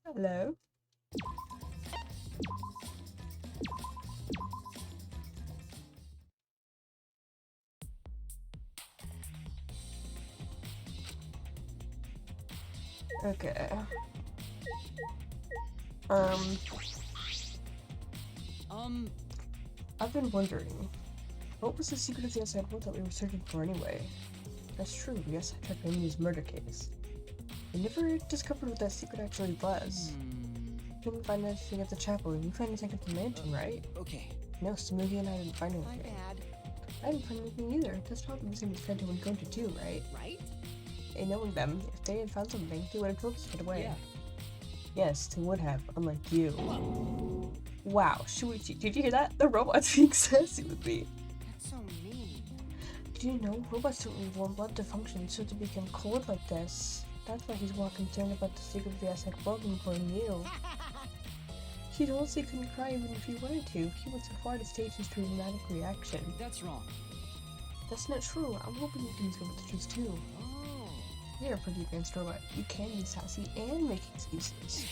Hello? Okay. Um, I've been wondering, what was the secret of the outside world that we were searching for anyway? That's true, we also tried Amy's murder case. We never discovered what that secret actually was. We didn't find anything at the chapel, and we found anything at the mansion, right? Okay. No, Smoothie and I didn't find My anything. bad. I didn't find anything either. That's probably the same as Fanta and Gonta too, right? Right? And knowing them, if they had found something, they would have told us right away. Yeah. Yes, they would have, unlike you. Wow, Shuichi, did you hear that? The robot's being sassy with me. That's so mean. Did you know robots don't need warm blood to function, so to become cold like this? That's why he's more concerned about the secret of the outside world than for you. He told us he couldn't cry even if he wanted to. He went so far to stage his dramatic reaction. That's wrong. That's not true. I'm hoping you can discover the truth too. Oh. You're a pretty advanced robot. You can be sassy and make excuses.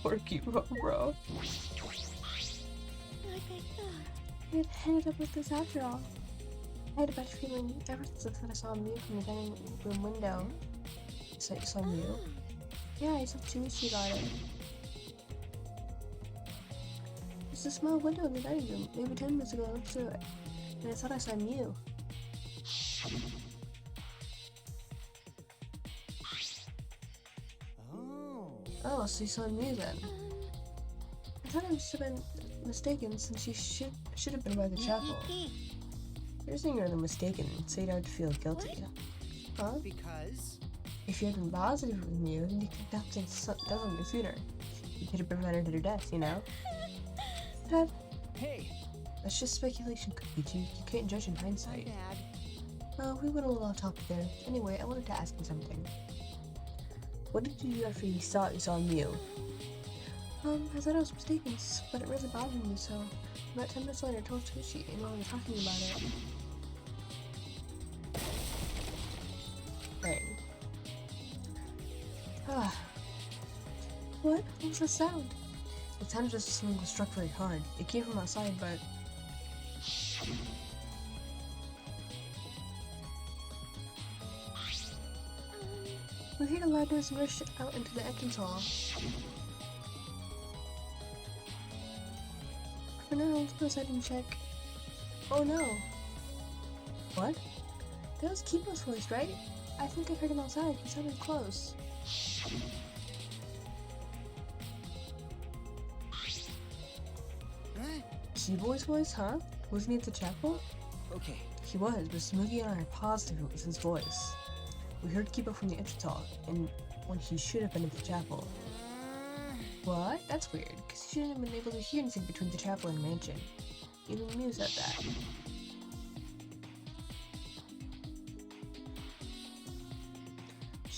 Poor cute bro. Like I thought. I had ended up with this after all. I had a bad feeling ever since I saw Mew from the dining room window. So you saw Mew? Yeah, I saw Chuichi got it. There's a small window in the dining room. Maybe 10 minutes ago I looked through it. And I thought I saw Mew. Oh. Oh, so you saw Mew then? I thought I must have been mistaken since she Should have been by the chapel. You're saying you're mistaken, so you don't have to feel guilty. Huh? Because? If you had been positive with Mew, then you could have done something sooner. You could have prevented her death, you know? Dad, Hey. That's just speculation, Kokichi. You can't judge in My hindsight. bad. Well, we went a little off topic there. Anyway, I wanted to ask you something. What did you do after you saw Mew? I thought I was mistaken, but it really bothered me, so about 10 minutes later I told Chuichi and we were talking about it. Dang. What? What was that sound? It sounded as if something was struck very hard. It came from outside, but... We heard a loud noise and rushed out into the entrance hall. For now, let's go outside and check. Oh no! What? That was Kibo's voice, right? I think I heard him outside. He sounded close. Huh? Keyboy's voice, huh? Wasn't he at the chapel? Okay. He was, but Smoothie and I are positive it was his voice. We heard Kibo from the entrance hall, and when he should have been at the chapel. What? That's weird, because he shouldn't have been able to hear anything between the chapel and mansion. Even Mew said that.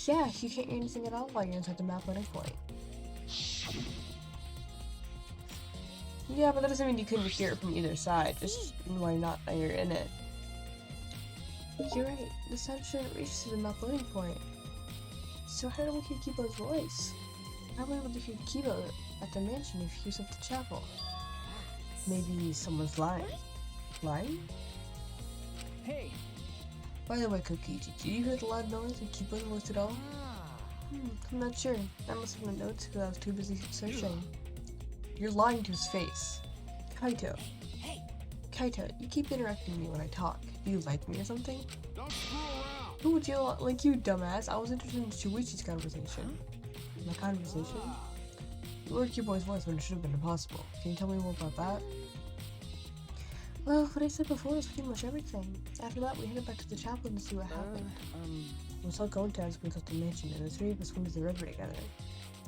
Yeah, you can't hear anything at all while you're inside the map loading point. Yeah, but that doesn't mean you couldn't hear it from either side, just why not that you're in it. You're right. The sound shouldn't reach to the map loading point. So how do we hear Kibo's voice? How are we able to hear Kibo at the mansion if he was at the chapel? Maybe someone's lying. Lying? Hey. By the way, Kokichi, did you hear the loud noise and Kibo's voice at all? I'm not sure. I must have been notes because I was too busy searching. You're lying to his face. Kaito. Hey. Kaito, you keep interrupting me when I talk. Do you like me or something? Don't screw around. Who would you like, you dumbass? I was interested in Shuichi's conversation. My conversation? You heard your boy's voice when it should have been impossible. Can you tell me more about that? Well, what I said before was pretty much everything. After that, we headed back to the chapel to see what happened. We saw Gonta as we left the mansion, and the three of us went to the river together.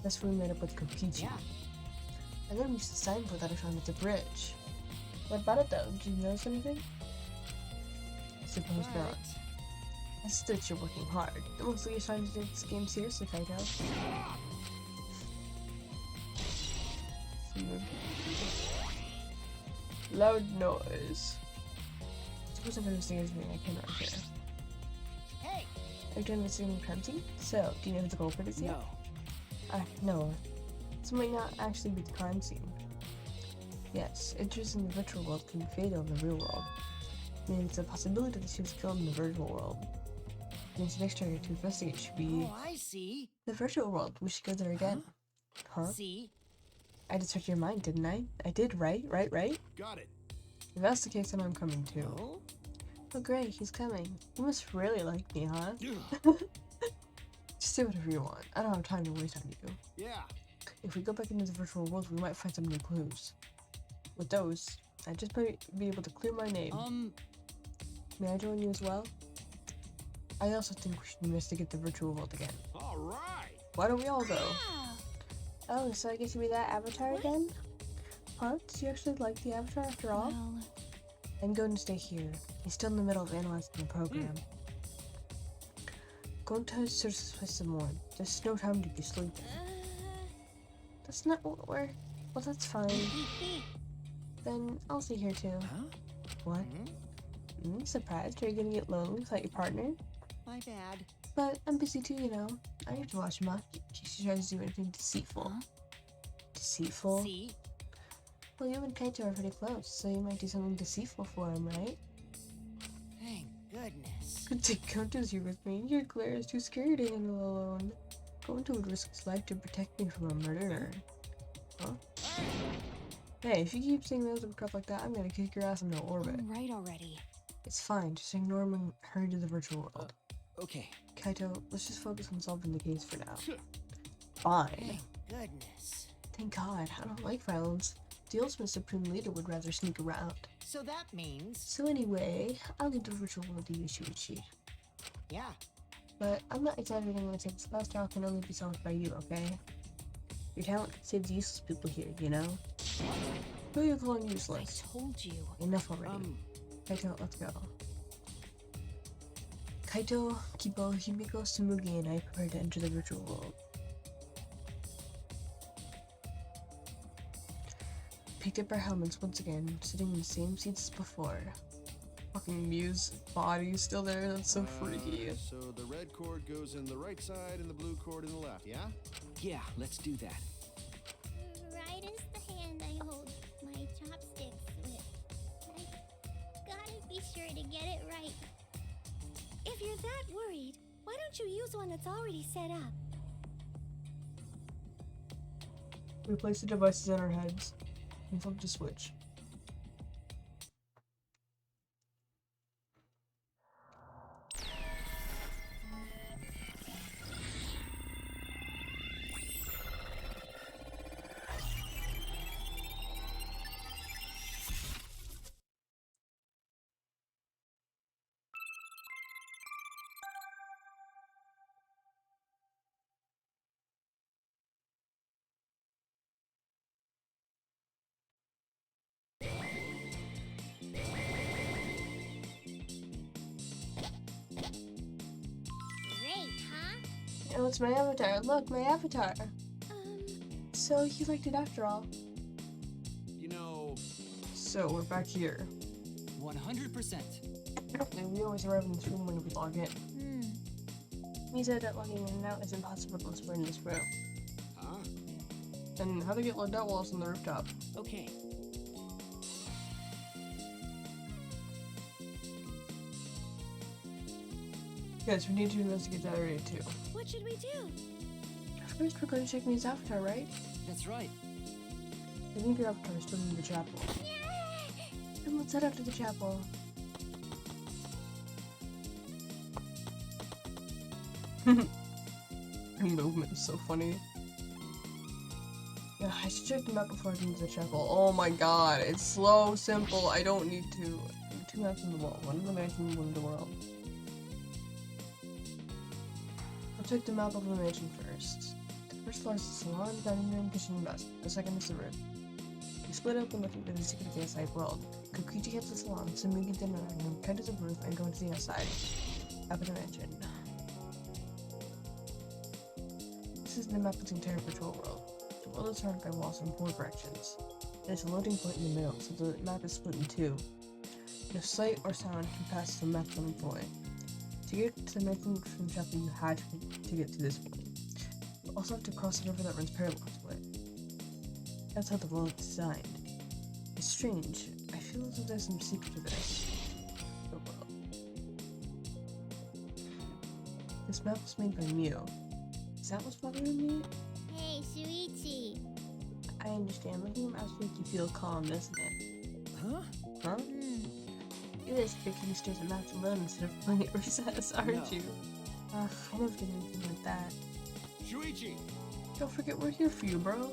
That's where we met up with Kokichi. Yeah. And then we used the signboard that I found at the bridge. What about it though? Did you notice anything? I suppose not. I see that you're working hard. It looks like you're trying to take this game seriously, Kaito. Loud noise. Suppose if it was anything I cannot hear. Hey. Are you done visiting the crime scene? So, do you know who the culprit is yet? No. No. This might not actually be the crime scene. Yes, injuries in the virtual world can be fatal in the real world. Meaning it's a possibility that she was killed in the virtual world. Means the next area to investigate should be Oh, I see. the virtual world. We should go there again. Huh? See? I just read your mind, didn't I? I did, right? Right? Got it. If that's the case, then I'm coming too. Oh? Oh great, he's coming. You must really like me, huh? Yeah. Just say whatever you want. I don't have time to waste on you. Yeah. If we go back into the virtual world, we might find some new clues. With those, I just might be able to clear my name. May I join you as well? I also think we should investigate the virtual world again. All right. Why don't we all go? Oh, so I get to be that avatar again? Huh? Did you actually like the avatar after all? Well, I'm going to stay here. He's still in the middle of analyzing the program. Go and tell Sir some more. There's no time to be sleeping. That's not what we're... Well, that's fine. Then I'll stay here too. Huh? What? Surprised? Are you gonna get lonely without your partner? My bad. But I'm busy too, you know. I have to watch him out in case he tries to do anything deceitful. Huh? Deceitful? See? Well, you and Kaito are pretty close, so you might do something deceitful for him, right? Thank goodness. Could take Kaito's here with me. Your Claire is too scared to handle alone. Kaito would risk his life to protect me from a murderer. Huh? Hey, if you keep saying those crap like that, I'm gonna kick your ass into orbit. right already. It's fine, just ignore him and hurry to the virtual world. Okay. Kaito, let's just focus on solving the case for now. Fine. Thank goodness. Thank God, I don't like violence. The ultimate supreme leader would rather sneak around. So that means... So anyway, I'll leave the virtual world to you, Shuichi. Yeah. But I'm not exaggerating when I say this last trial can only be solved by you, okay? Your talent saves useless people here, you know? Who are you calling I useless? told you. Enough already. Kaito, let's go. Kaito, Kipo, Himiko, Tsumugi, and I prepare to enter the virtual world. Picked up our helmets once again, sitting in the same seats as before. Fucking Mew's body still there, that's so freaky. So the red cord goes in the right side and the blue cord in the left, yeah? Yeah, let's do that. Right is the hand I hold my chopsticks with. I gotta be sure to get it right. If you're that worried, why don't you use one that's already set up? We place the devices on our heads and flip the switch. Great, huh? Oh, it's my avatar. Look, my avatar. Um, So you liked it after all. You know, So we're back here. 100%. And we always arrive in this room when we log in. He said that logging in and out is impossible unless we're in this room. huh? And how to get logged out while it's on the rooftop. Okay. Guys, we need to investigate that area too. what should we do? First, we're going to check Mia's avatar, right? That's right. I think your avatar is still in the chapel. Then let's head out to the chapel. Her movement is so funny. Yeah, I should check the map before I get into the chapel. Oh my god, it's so simple. I don't need to. 2 maps in the world. One in the mansion, one in the world. I'll check the map of the mansion first. The first floor is the salon, dining room, kitchen, and basement. The second is the room. We split up and look into the secret of the outside world. Kokichi heads to the salon, Tsumugi to the dining room, Ken to the roof, and go into the outside. Up in the mansion. This is the map of the entire virtual world. The world is surrounded by walls in 4 directions. There's a loading point in the middle, so the map is split in 2. No sight or sound can pass the map loading point. To get to the main from the chapel, you had to get to this point. You also have to cross the river that runs parallel to it. That's how the world is designed. It's strange. I feel as though there's some secret to this. The world. This map was made by Mew. Is that what's bothering me? Hey, Shuichi. I understand. Making maps make you feel calm, doesn't it? Huh? Huh? It is because you stare at maps alone instead of playing at recess, aren't No. you? I never did anything like that. Shuichi! Don't forget we're here for you, bro.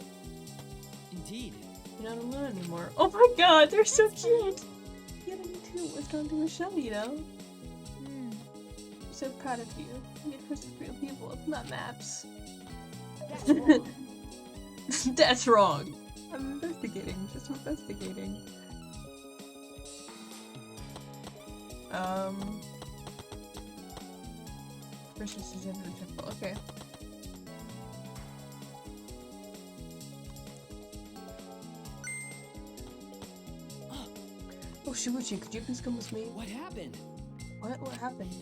Indeed. You're not alone anymore. Oh my god, they're so cute! You gotta be too. What's going to Michelle, you know? I'm so proud of you. You're for real people, not maps. That's wrong. I'm investigating, just investigating. First is the temple. Okay. Oh, Shuichi, could you please come with me? What happened? What happened?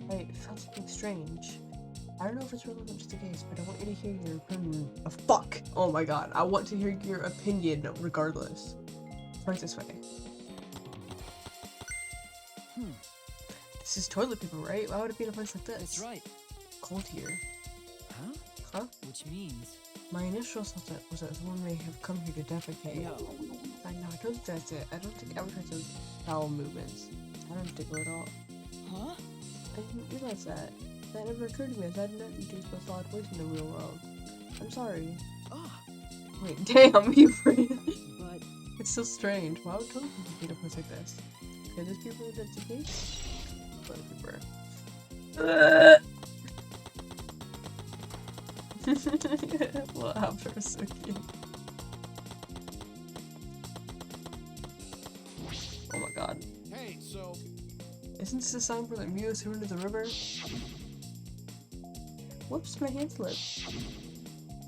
I felt something strange. I don't know if it's relevant to the case, but I want you to hear your opinion. Fuck! Oh my god, I want to hear your opinion regardless. Right this way. This is toilet paper, right? Why would it be in a place like this? That's right. Cold here. Huh? Huh? Which means... My initial thought was that someone may have come here to defecate. No. I know, I don't think that's it. I don't think Avatar has bowel movements. I don't tickle at all. Huh? I didn't realize that. That never occurred to me as I didn't know you two spell solid waste in the real world. I'm sorry. Ah, Wait, damn, you friend. but... It's so strange. Why would toilet paper be in a place like this? Could this be related to case? Toilet paper. Well, Avatar is so cute. Oh my god. Hey, so Isn't this a sign for the Mew is thrown into the river? Whoops, my hand slipped.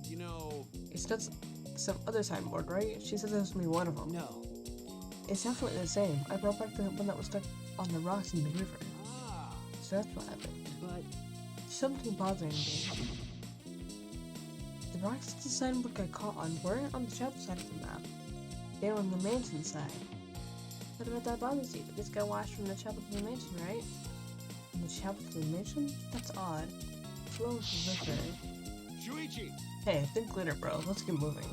you know, It's not some other signboard, right? She said this was me one of them. No. It's definitely the same. I brought back the one that was stuck on the rocks in the river. Ah, So that's what happened. but... Something bothering me. The rocks that the signboard got caught on weren't on the chapel side of the map. They were on the mansion side. What about that bothers you? This got washed from the chapel to the mansion, right? From the chapel to the mansion? That's odd. Flow of the river. Shuichi! Hey, think later, bro. Let's get moving.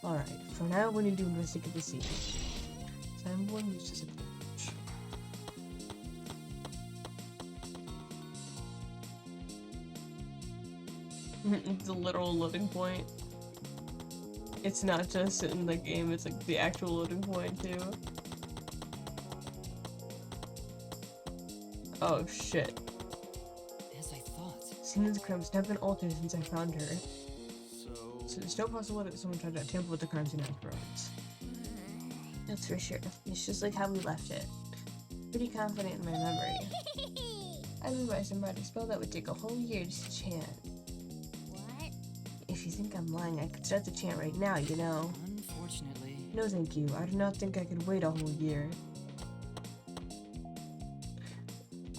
Alright, for now we need to investigate the scene. Someone uses a torch. It's a literal loading point. It's not just in the game, it's like the actual loading point too. Oh shit. As I thought. Scene of the crimes have been altered since I found her. So So, there's no possibility that someone tried to tamper with the crimes in Roads. That's for sure. It's just like how we left it. Pretty confident in my memory. I memorized a magic spell that would take a whole year just to chant. What? If you think I'm lying, I could start the chant right now, you know. Unfortunately. No thank you. I do not think I could wait a whole year.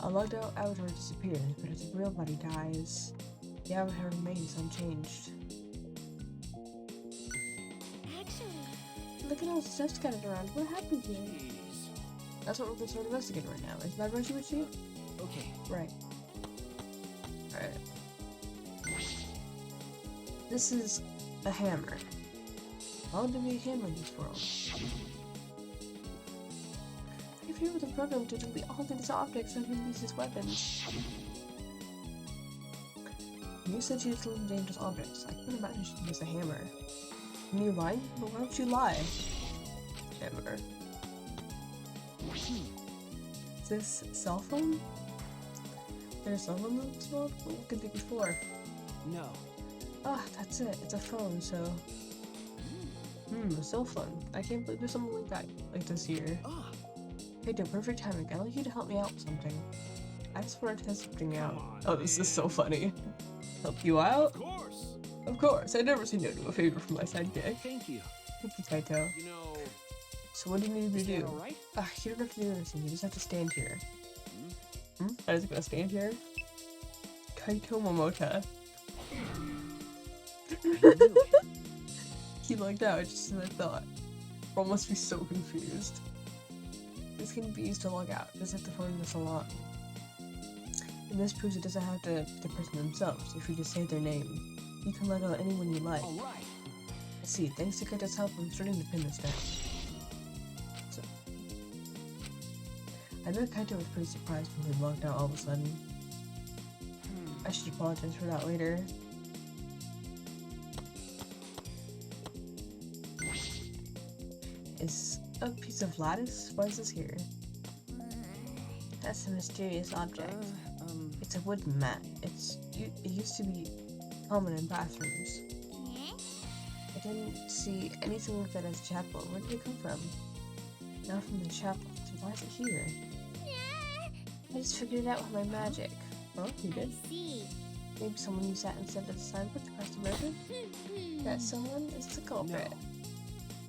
A logged out avatar disappears, but if the real body dies, the avatar remains unchanged. Actually, Look at all the stuff scattered around. What happened here? jeez. That's what we're going to start investigating right now. Isn't that what you would see? Okay. Right. Alright. This is a hammer. Why would there be a hammer in this world? If you were the program to delete all these objects that have been used as weapons. You said you used dangerous objects. I couldn't imagine she'd use a hammer. Can you lie? But why would you lie? Hammer. Is this cell phone? There's a cell phone in this world? What could it be for? No. Ah, that's it. It's a phone, so... a cell phone. I can't believe there's something like that, like this here. Ah, Hey, dude, perfect timing. I'd like you to help me out with something. I just want to test something out. Come on, Oh, this is so man. funny. Help you out? Of course! Of course. I'd never say no to a favor from my sidekick. thank you. Thank you, Kaito. You know, So So what do you need me Is to that do? all right? You don't have to do anything. You just have to stand here. I was gonna stand here. Kaito Momota. I knew it. He logged out just as I thought. Bro must be so confused. This can be used to log out, just like the phone in the salon. And this proves it doesn't have to be the person themselves. If you just say their name, you can log out anyone you like. All right. I see. Thanks to Kaito's help, I'm starting to pin this down. So, I bet Kaito was pretty surprised when he logged out all of a sudden. I should apologize for that later. Is a piece of lattice? Why is this here? That's a mysterious object. It's a wooden mat. It used to be common in bathrooms. I didn't see anything like that as a chapel. Where did it come from? Not from the chapel. So why is it here? I just figured it out with my magic. Oh, you did? I see. Maybe someone used that instead of the signboard to cross the river? That someone is the culprit.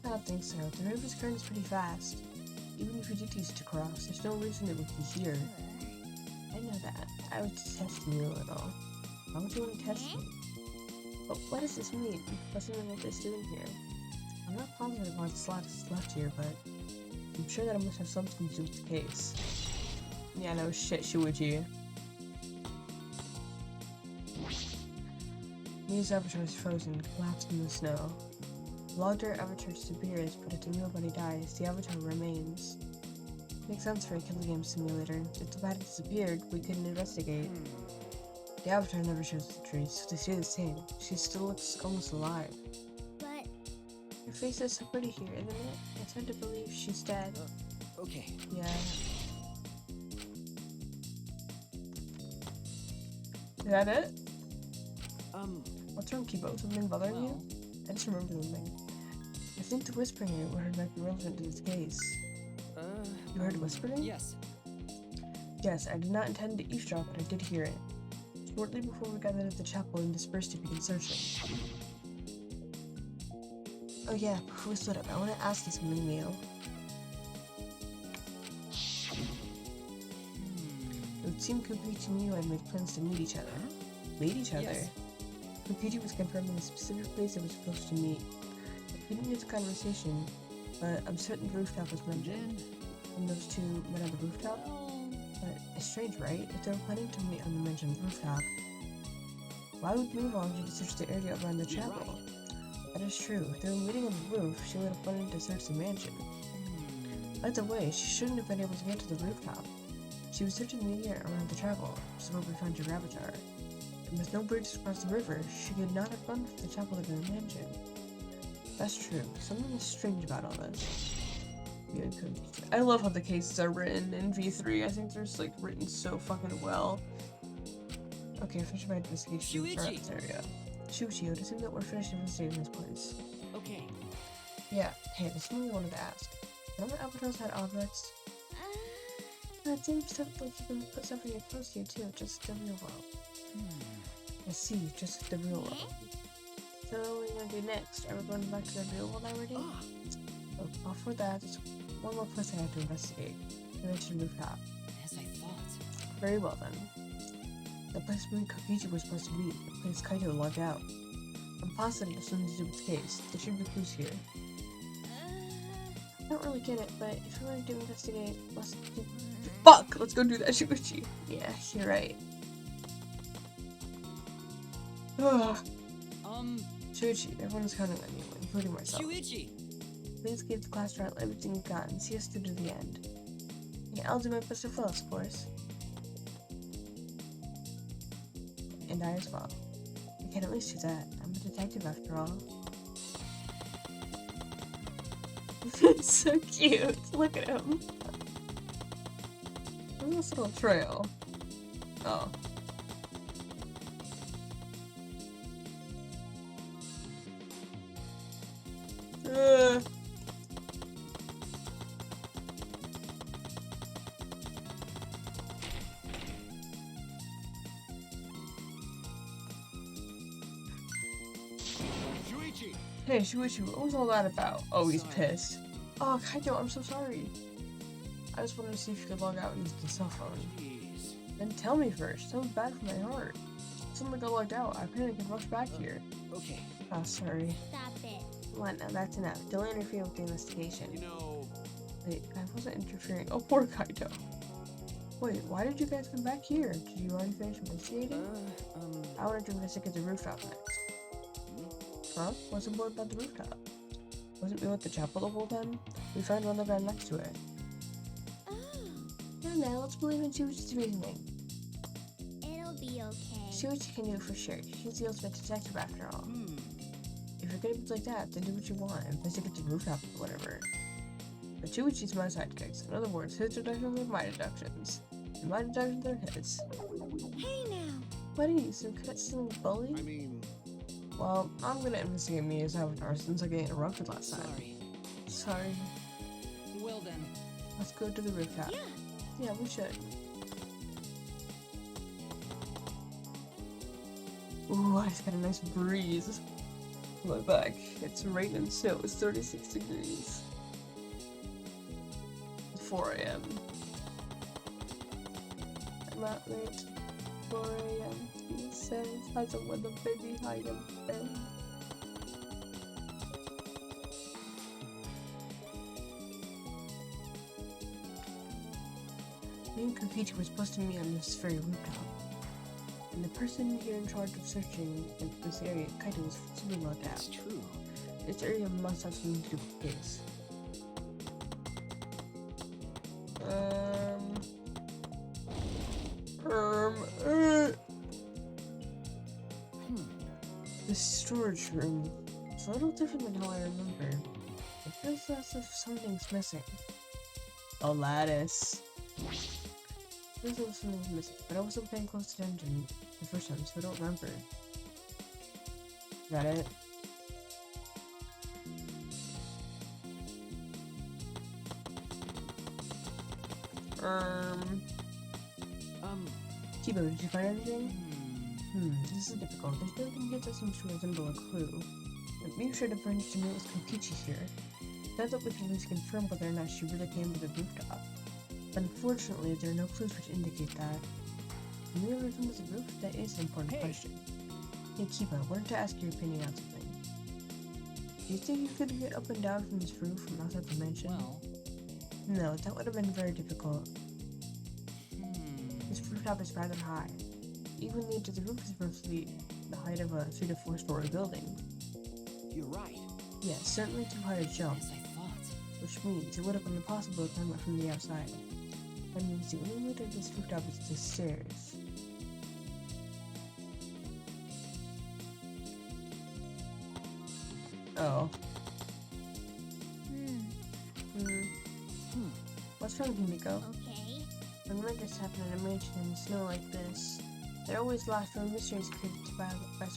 I don't think so. The river's current is pretty fast. Even if you did use it to cross, there's no reason it would be here. I know that. I was just testing you a little. Why would you want to test me? But what does this mean? What's something like this doing here? I'm not positive why this lattice is left here, but I'm sure that it must have something to do with the case. Yeah, no shit, Shuichi. Mia's avatar is frozen, collapsed in the snow. The larger avatar disappears, but if the nobody dies, the avatar remains. Makes sense for a kill game simulator. If the body disappeared, we couldn't investigate. The avatar never shows the trees, so they stay the same. She still looks almost alive. But Her face is so pretty here, isn't it? It's hard to believe she's dead. Okay. Yeah. Is that it? What's wrong, Kibo? Something bothering you? I just remembered something. I think the whispering you heard might be relevant to this case. You heard whispering? Yes. Yes, I did not intend to eavesdrop, but I did hear it. Shortly before we gathered at the chapel and dispersed to begin searching. Oh yeah, before we split up, I want to ask you something, Mio. It would seem Kokichi and you had made plans to meet each other. Meet each other? Yes. Kokichi was confirming the specific place they were supposed to meet. I couldn't hear the conversation, but I'm certain the rooftop was mentioned. And those two met on the rooftop? But it's strange, right? If they were planning to meet on the mentioned rooftop, why would Move want you to search the area around the chapel? That is true. If they were meeting on the roof, she would have wanted to search the mansion. By the way, she shouldn't have been able to get to the rooftop. She was searching the area around the chapel, which is where we found your avatar. And with no bridge across the river, she could not have gone from the chapel to the mansion. That's true. Something is strange about all this. I love how the cases are written in V3. I think they're just like written so fucking well. Okay, finish my investigation around this area. Shuichi, it seems that we're finished investigating this place. Okay. Yeah, hey, there's something I wanted to ask. None of the avatars had objects? It seems like you can put stuff in your clothes here too, just the real world. I see, just the real world. So what are we gonna do next? Are we going back to the real world already? Oh, before that, there's one more place I have to investigate. The mentioned rooftop. As I thought. Very well then. The place me and Kokichi were supposed to meet, the place Kaito logged out. I'm positive it's something to do with the case. There should be clues here. I don't really get it, but if you want to investigate, let's do... Fuck! Let's go do that, Shuichi. Yeah, you're right. Ugh. Shuichi, everyone's counting on you, including myself. Shuichi! Please give the class trial everything you've got and see us through to the end. Yeah, I'll do my best to fill us, of course. And I as well. I can at least do that. I'm a detective after all. It's so cute. Look at him. Look at this little trail. Oh. Shuichi! Hey, Shuichi, what was all that about? Oh, he's pissed. Oh, Kaito, I'm so sorry. I just wanted to see if you could log out and use the cell phone. Jeez. Then tell me first. That was bad for my heart. Suddenly got logged out. I panicked and rushed back here. Okay. Oh, sorry. Stop it. What? Now that's enough. Don't interfere with the investigation. You know, Wait, I wasn't interfering. Oh, poor Kaito. Wait, why did you guys come back here? Did you already finish investigating? I wanted to investigate the rooftop next. Huh? What's important about the rooftop? Wasn't we at the chapel the whole time? We found one on the ground next to it. Oh, Now let's believe in Shuichi's reasoning. it'll be okay. Shuichi can do it for sure. She's the ultimate detective after all. If you're gonna be like that, then do what you want. Investigate the rooftop or whatever. But Shuichi's my sidekicks. In other words, his deductions are my deductions. And my deductions are his. Hey now. What are you, some cutscene bully? I mean, Well, I'm gonna investigate Mia's avatar since I got interrupted last time. Sorry. Sorry. Well then. Let's go to the rooftop. Yeah. Yeah, we should. Ooh, I just got a nice breeze. On my back. It's raining snow. It's 36 degrees. It's 4 a.m. I'm out late. 4 a.m. He says, has a weather baby hide in bed. Me and Kokichi were supposed to meet on this very rooftop. And the person here in charge of searching in this area, Kaito, was forcibly locked out. That's true. This area must have something to do with this. The storage room. It's a little different than how I remember. It feels as if something's missing. A lattice. Feels as if something's missing, but I wasn't paying close attention the first time, so I don't remember. Is that it? Kibo, did you find anything? This is difficult. There's nothing here that seems to resemble a clue. But we should have arranged to meet with Kokichi here. Now that we can at least confirm whether or not she really came to the rooftop. Unfortunately, there are no clues which indicate that. Can we ever come to the roof? That is an important question. Hey Kiba, I wanted to ask your opinion on something. Do you think you could get up and down from this roof from outside the mansion? Well. No, that would have been very difficult. This rooftop is rather high. Even the edge of the roof is roughly the height of a 3 to 4 story building. You're right. Yes, certainly too high to jump, As I thought. which means it would have been impossible to climb up from the outside. That means the only way to this rooftop is the stairs. Oh. What's wrong with you, Miko? Okay. When murders happen in a mansion in snow like this, they're always lost from mysteries created by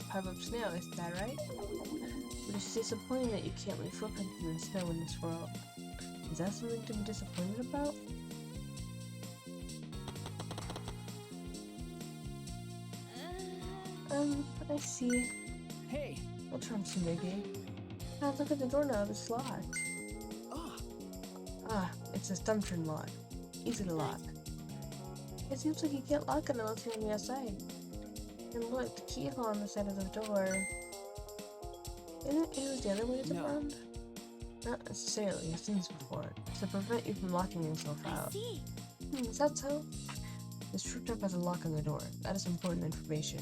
pile of snow, isn't that right? But it's disappointing that you can't leave footprints in the snow in this world. Is that something to be disappointed about? I see. Hey. What's wrong, Tsunegi? Ah, look at the door now, it's locked. Ah, it's a thumb-turn lock. Easy to lock. It seems like you can't lock it unless you're on the outside. And look, the keyhole on the side of the door. Isn't it was the other way No. around? Not necessarily, I've seen this before. To prevent you from locking yourself I out. see. Is that so? This rooftop has a lock on the door. That is important information.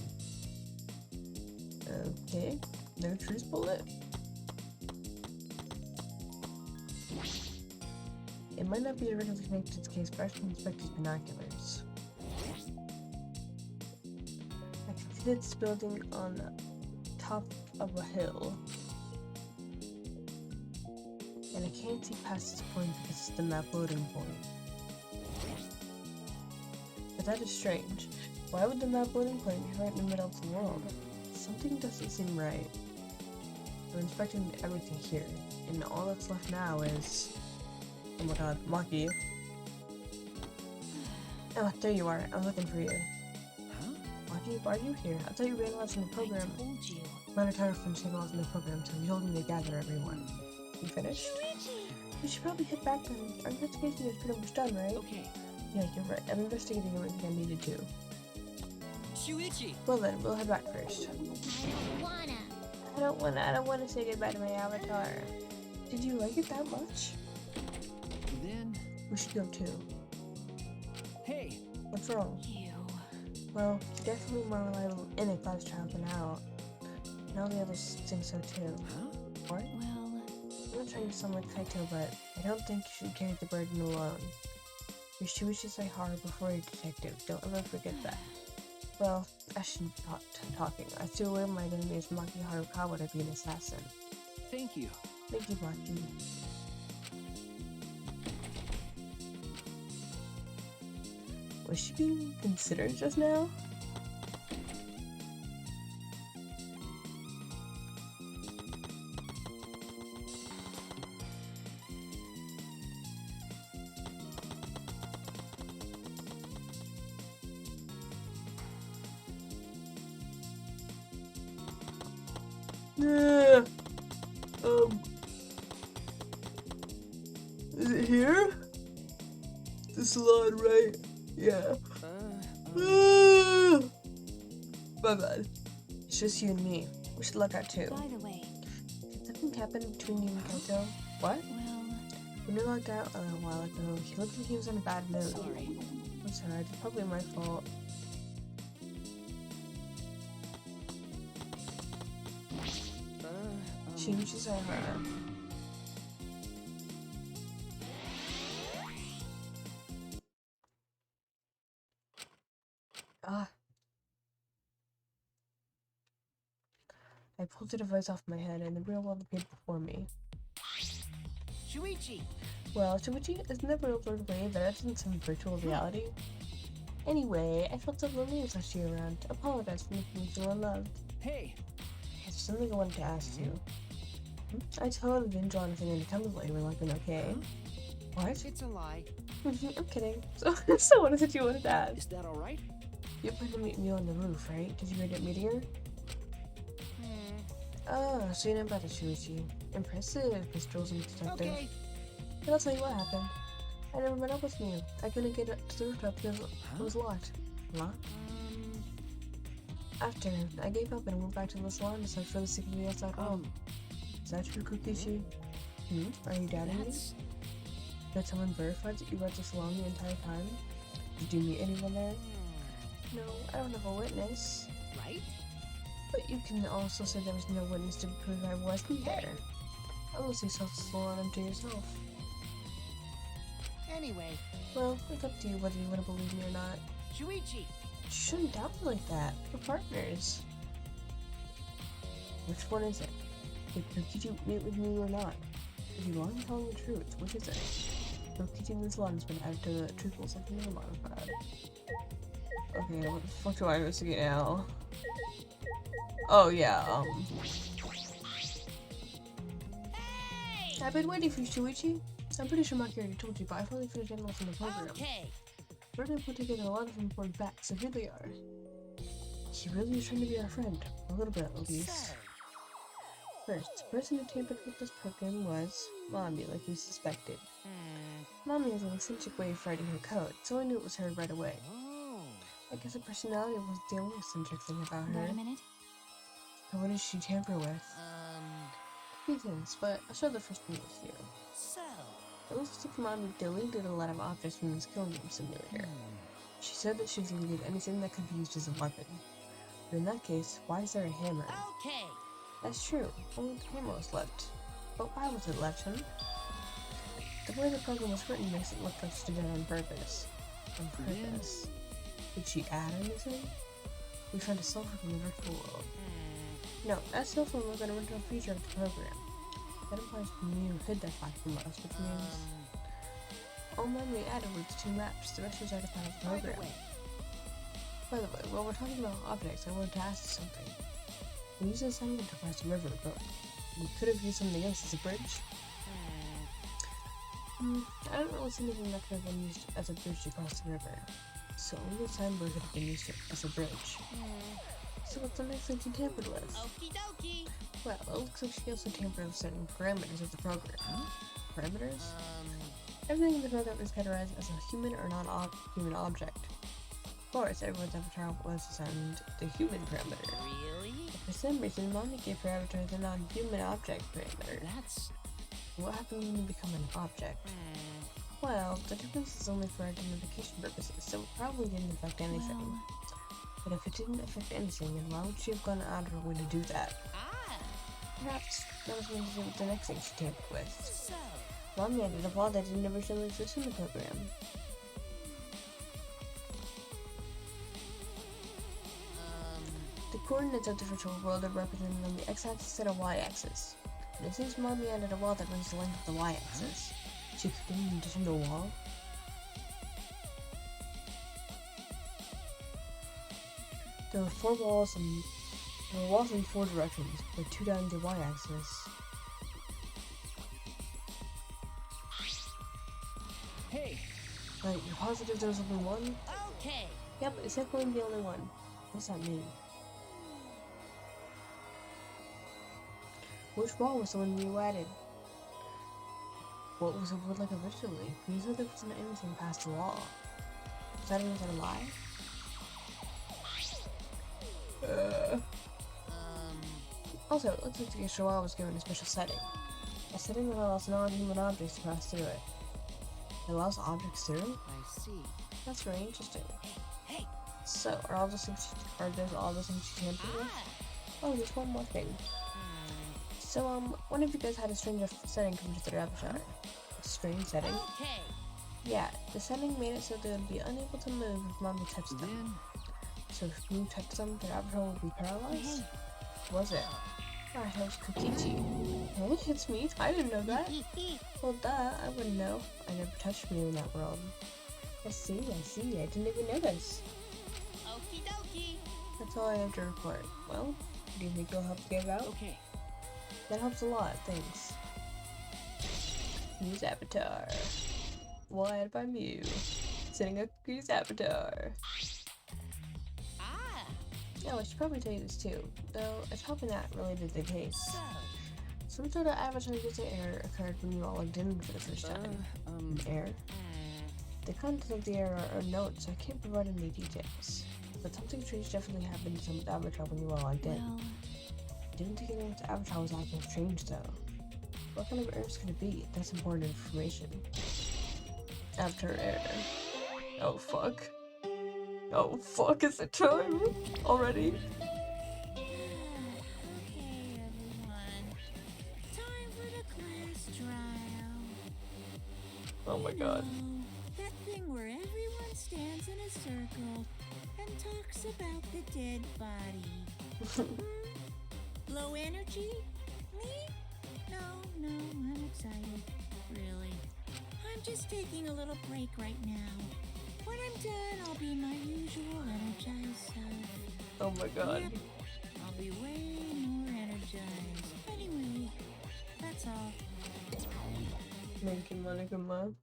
Okay, no truce bullet. It might not be directly connected to this case, but I should inspect these binoculars. I can see this building on the top of a hill. And I can't see past this point because it's the map loading point. But that is strange. Why would the map loading point be right in the middle of the world? Something doesn't seem right. I'm inspecting everything here, and all that's left now is... Oh my god, Maki. Oh, there you are. I was looking for you. Huh? Maki, why are you here? I thought you ran lots in the program. I told you. Manatara finished lots in the program, so he told me to gather everyone. You finished? Shuichi! We should probably head back then. Our investigation is pretty much done, right? Okay. Yeah, you're right. I'm investigating everything I needed to. Shuichi! Well then, we'll head back first. I don't wanna. I don't wanna say goodbye to my avatar. Did you like it that much? Then. We should go too. Hey! What's wrong? Ew. Well, you're definitely more reliable in a class child than out. And all the others think so too. Huh? What? Well, I'm not trying to sound like Kaito, but I don't think you should carry the burden alone. You're Shuichi Saihara before you're a detective. Don't ever forget that. Well, I shouldn't be talking. I still wear my name is Maki Harukawa to be an assassin. Thank you. Thank you, Maki. Was she being considered just now? Is it here? The salon, right? Yeah. My bad. It's just you and me. We should look out too. by the way, Did something happen between you and Kaito? What? well, When we logged out a while ago, he looked like he was in a bad mood. Sorry. I'm sorry, it's probably my fault. Shuichi Saihara. Ah. I pulled the device off my head and the real world appeared before me. Shuichi! Well, Shuichi, isn't the real world way that isn't some virtual reality? Anyway, I felt so lonely without you around. Apologize for making me feel unloved. Hey! There's something I wanted to ask you. I totally didn't draw anything into Tumblr when like an okay. What? It's a lie. I'm kidding. So what is it you wanted to ask? Is that alright? You plan to meet me on the roof, right? Did you read at Meteor? Oh, so you know about the Shuichi. Impressive, Miss Jules Detective. Okay. But I'll tell you what happened. I never met up with you. I couldn't get up to the rooftop because it was locked. Locked? After, I gave up and went back to the salon to search for the secret of the outside world. Is that true, Kokishi? Are you doubting me? That's... Did someone verify that you were at the salon the entire time? Did you meet anyone there? No, I don't have a witness. Right? But you can also say there was no witness to prove I wasn't there. Unless you saw the salon to yourself. Anyway, Well, it's up to you whether you want to believe me or not. Shuichi! You shouldn't doubt me like that. We're partners. Which one is it? Did Kokichi meet with me or not? If you want, I'm telling the truth. Which is it? Kokichi and the salon has been added to the truthful section of the modified. Okay, what the fuck do I investigate now? Oh yeah, I've been waiting for you, Shuichi. I'm pretty sure Maki already told you, but I finally finished analyzing the program. Okay. Ferdinand put together a lot of important facts, so here they are. He really is trying to be our friend. A little bit, at least. So, First, the person who tampered with this program was Mommy, like we suspected. Mommy has an eccentric way of writing her code, so I knew it was her right away. Oh. I guess her personality was the only eccentric thing about her. wait a minute. But what did she tamper with? Reasons, but I'll share the first one with you. So... It looks like Mommy deleted a lot of objects from this killing game simulator. She said that she deleted anything that could be used as a weapon. But in that case, why is there a hammer? Okay. That's true, only the hammer was left. But why was it left, huh? The way the program was written makes it look like she did it on purpose. On purpose. Did she add anything? We found a cell phone from the virtual world. No, that cell phone was an original feature of the program. That implies you hid that fact from us, which means all Mommy added was 2 maps, the rest was added by the By the program. way, By the way, while we're talking about objects, I wanted to ask you something. We used this island to cross the river, but we could have used something else as a bridge. I don't really see anything that could have been used as a bridge to cross the river. So only the signboard could have been used as a bridge. So what's the next thing she tampered with? okie dokie. Well, it looks like she also tampered with certain parameters of the program. Parameters? Everything in the program is categorized as a human or non-human object. Of course, everyone's avatar was assigned the human parameter. Really? But for some reason, Mommy gave her avatar the non-human object parameter. That's... What happens when you become an object? Well, the difference is only for identification purposes, so it probably didn't affect anything. But if it didn't affect anything, then why would she have gone out of her way to do that? Perhaps that was going to do with the next thing she tampered with. So... Mommy added a wall that didn't originally exist in the program. The coordinates of the virtual world are represented on the x-axis instead of y-axis. And it seems Mommy added a wall that runs the length of the y-axis. She could an additional wall. There were four walls and there were walls in four directions, with two down the y-axis. Hey! Right, you're positive there was only one? Okay! Yep, it's definitely the only one. What's that mean? Which wall was the one you added? What was it wood like originally? You said there wasn't anything past the wall. Is that another lie? Also, it looks like the extra wall was given a special setting. A setting that allows non-human objects to pass through it. It allows objects through? I see. That's very interesting. Hey! So, are those all the things you tampered with? Oh, there's one more thing. So, one of you guys had a strange setting come to their avatar. A strange setting? Okay! Yeah, the setting made it so they would be unable to move if Mommy touched them. Then... So if you touched them, their avatar would be paralyzed? Was it? Ah, that was Kokichi. Hey, it's me. I didn't know that. Well, duh, I wouldn't know. I never touched me in that world. I see. I didn't even notice. Okie dokie. That's all I have to report. Well, do you think you'll help give out? Okay. That helps a lot, thanks. Use avatar. Wired by Mew. Setting up Kokichi's avatar. Oh, I should probably tell you this too, though it's probably not really the case. So... Some sort of avatar user error occurred when you all logged in for the first time. An error? The content of the error are unknown, so I can't provide any details. But something strange definitely happened to someone's avatar when you all logged in. I didn't think anyone's avatar was acting strange though. What kind of errors could it be? That's important information. Avatar error. Oh fuck. Oh fuck, is it time already? Okay, everyone. Time for the class trial. Oh my god. That thing where everyone stands in a circle and talks about the dead body. Low energy? Me? No, I'm excited. Really. I'm just taking a little break right now. When I'm done, I'll be my usual energized self. Oh my god. Yep, I'll be way more energized. Anyway, that's all. Making money, come on.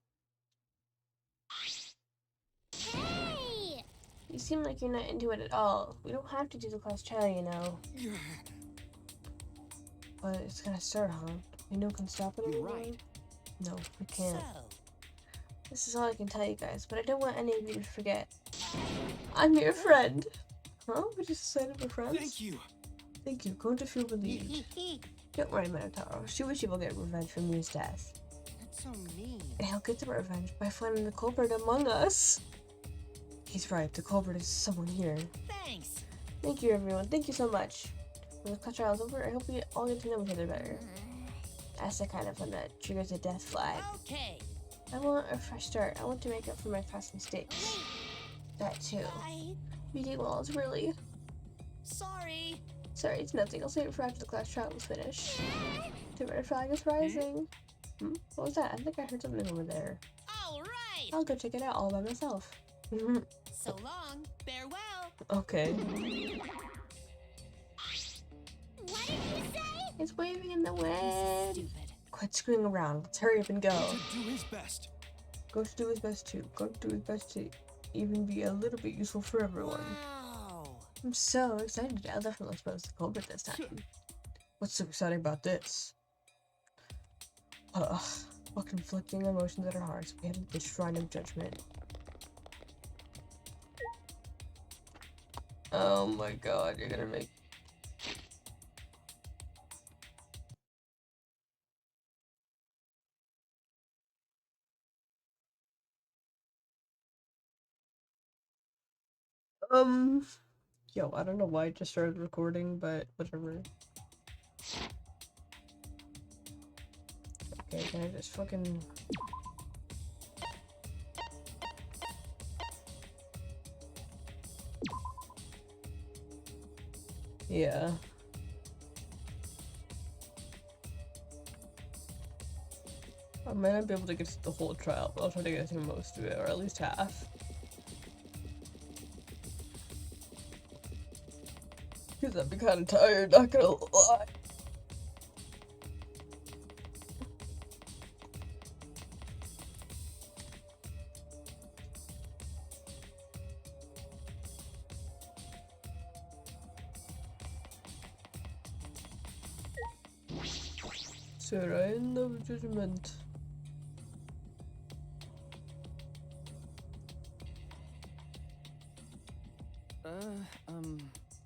Hey! You seem like you're not into it at all. We don't have to do the class trial, you know. But it's gonna start, huh? We know can stop it You're anymore? right. No, we can't. So... This is all I can tell you guys, but I don't want any of you to forget. I'm your friend. Huh? We just decided we're friends? Thank you. Thank you. Going to feel relieved. Don't worry, Minotauro. Shuichi will get revenge for Mew's death. That's so mean. And he'll get the revenge by finding the culprit among us. He's right. The culprit is someone here. Thanks! Thank you, everyone. Thank you so much. When the class trial is over, I hope we all get to know each other better. That's the kind of fun that triggers a death flag. Okay! I want a fresh start. I want to make up for my past mistakes. That too. Meeting walls, really. Sorry! Sorry, it's nothing. I'll save it for after the class trial is finished. The red flag is rising. What was that? I think I heard something over there. Alright! I'll go check it out all by myself. So long! Farewell! Okay. What did you say? It's waving in the This is wind. stupid. Quit screwing around. Let's hurry up and go. To do his best. Go to do his best too. Go to do his best to even be a little bit useful for everyone. Wow! I'm so excited. I'll definitely expose the culprit this time. What's so exciting about this? while conflicting emotions at our hearts, we headed to the Shrine of Judgment. Oh my god, you're gonna make... Yo, I don't know why I just started recording, but whatever. Okay, can I just fucking... Yeah. I might not be able to get to the whole trial, but I'll try to get through most of it, or at least half. Because I'd be kind of tired, not gonna lie. Shrine of Judgment.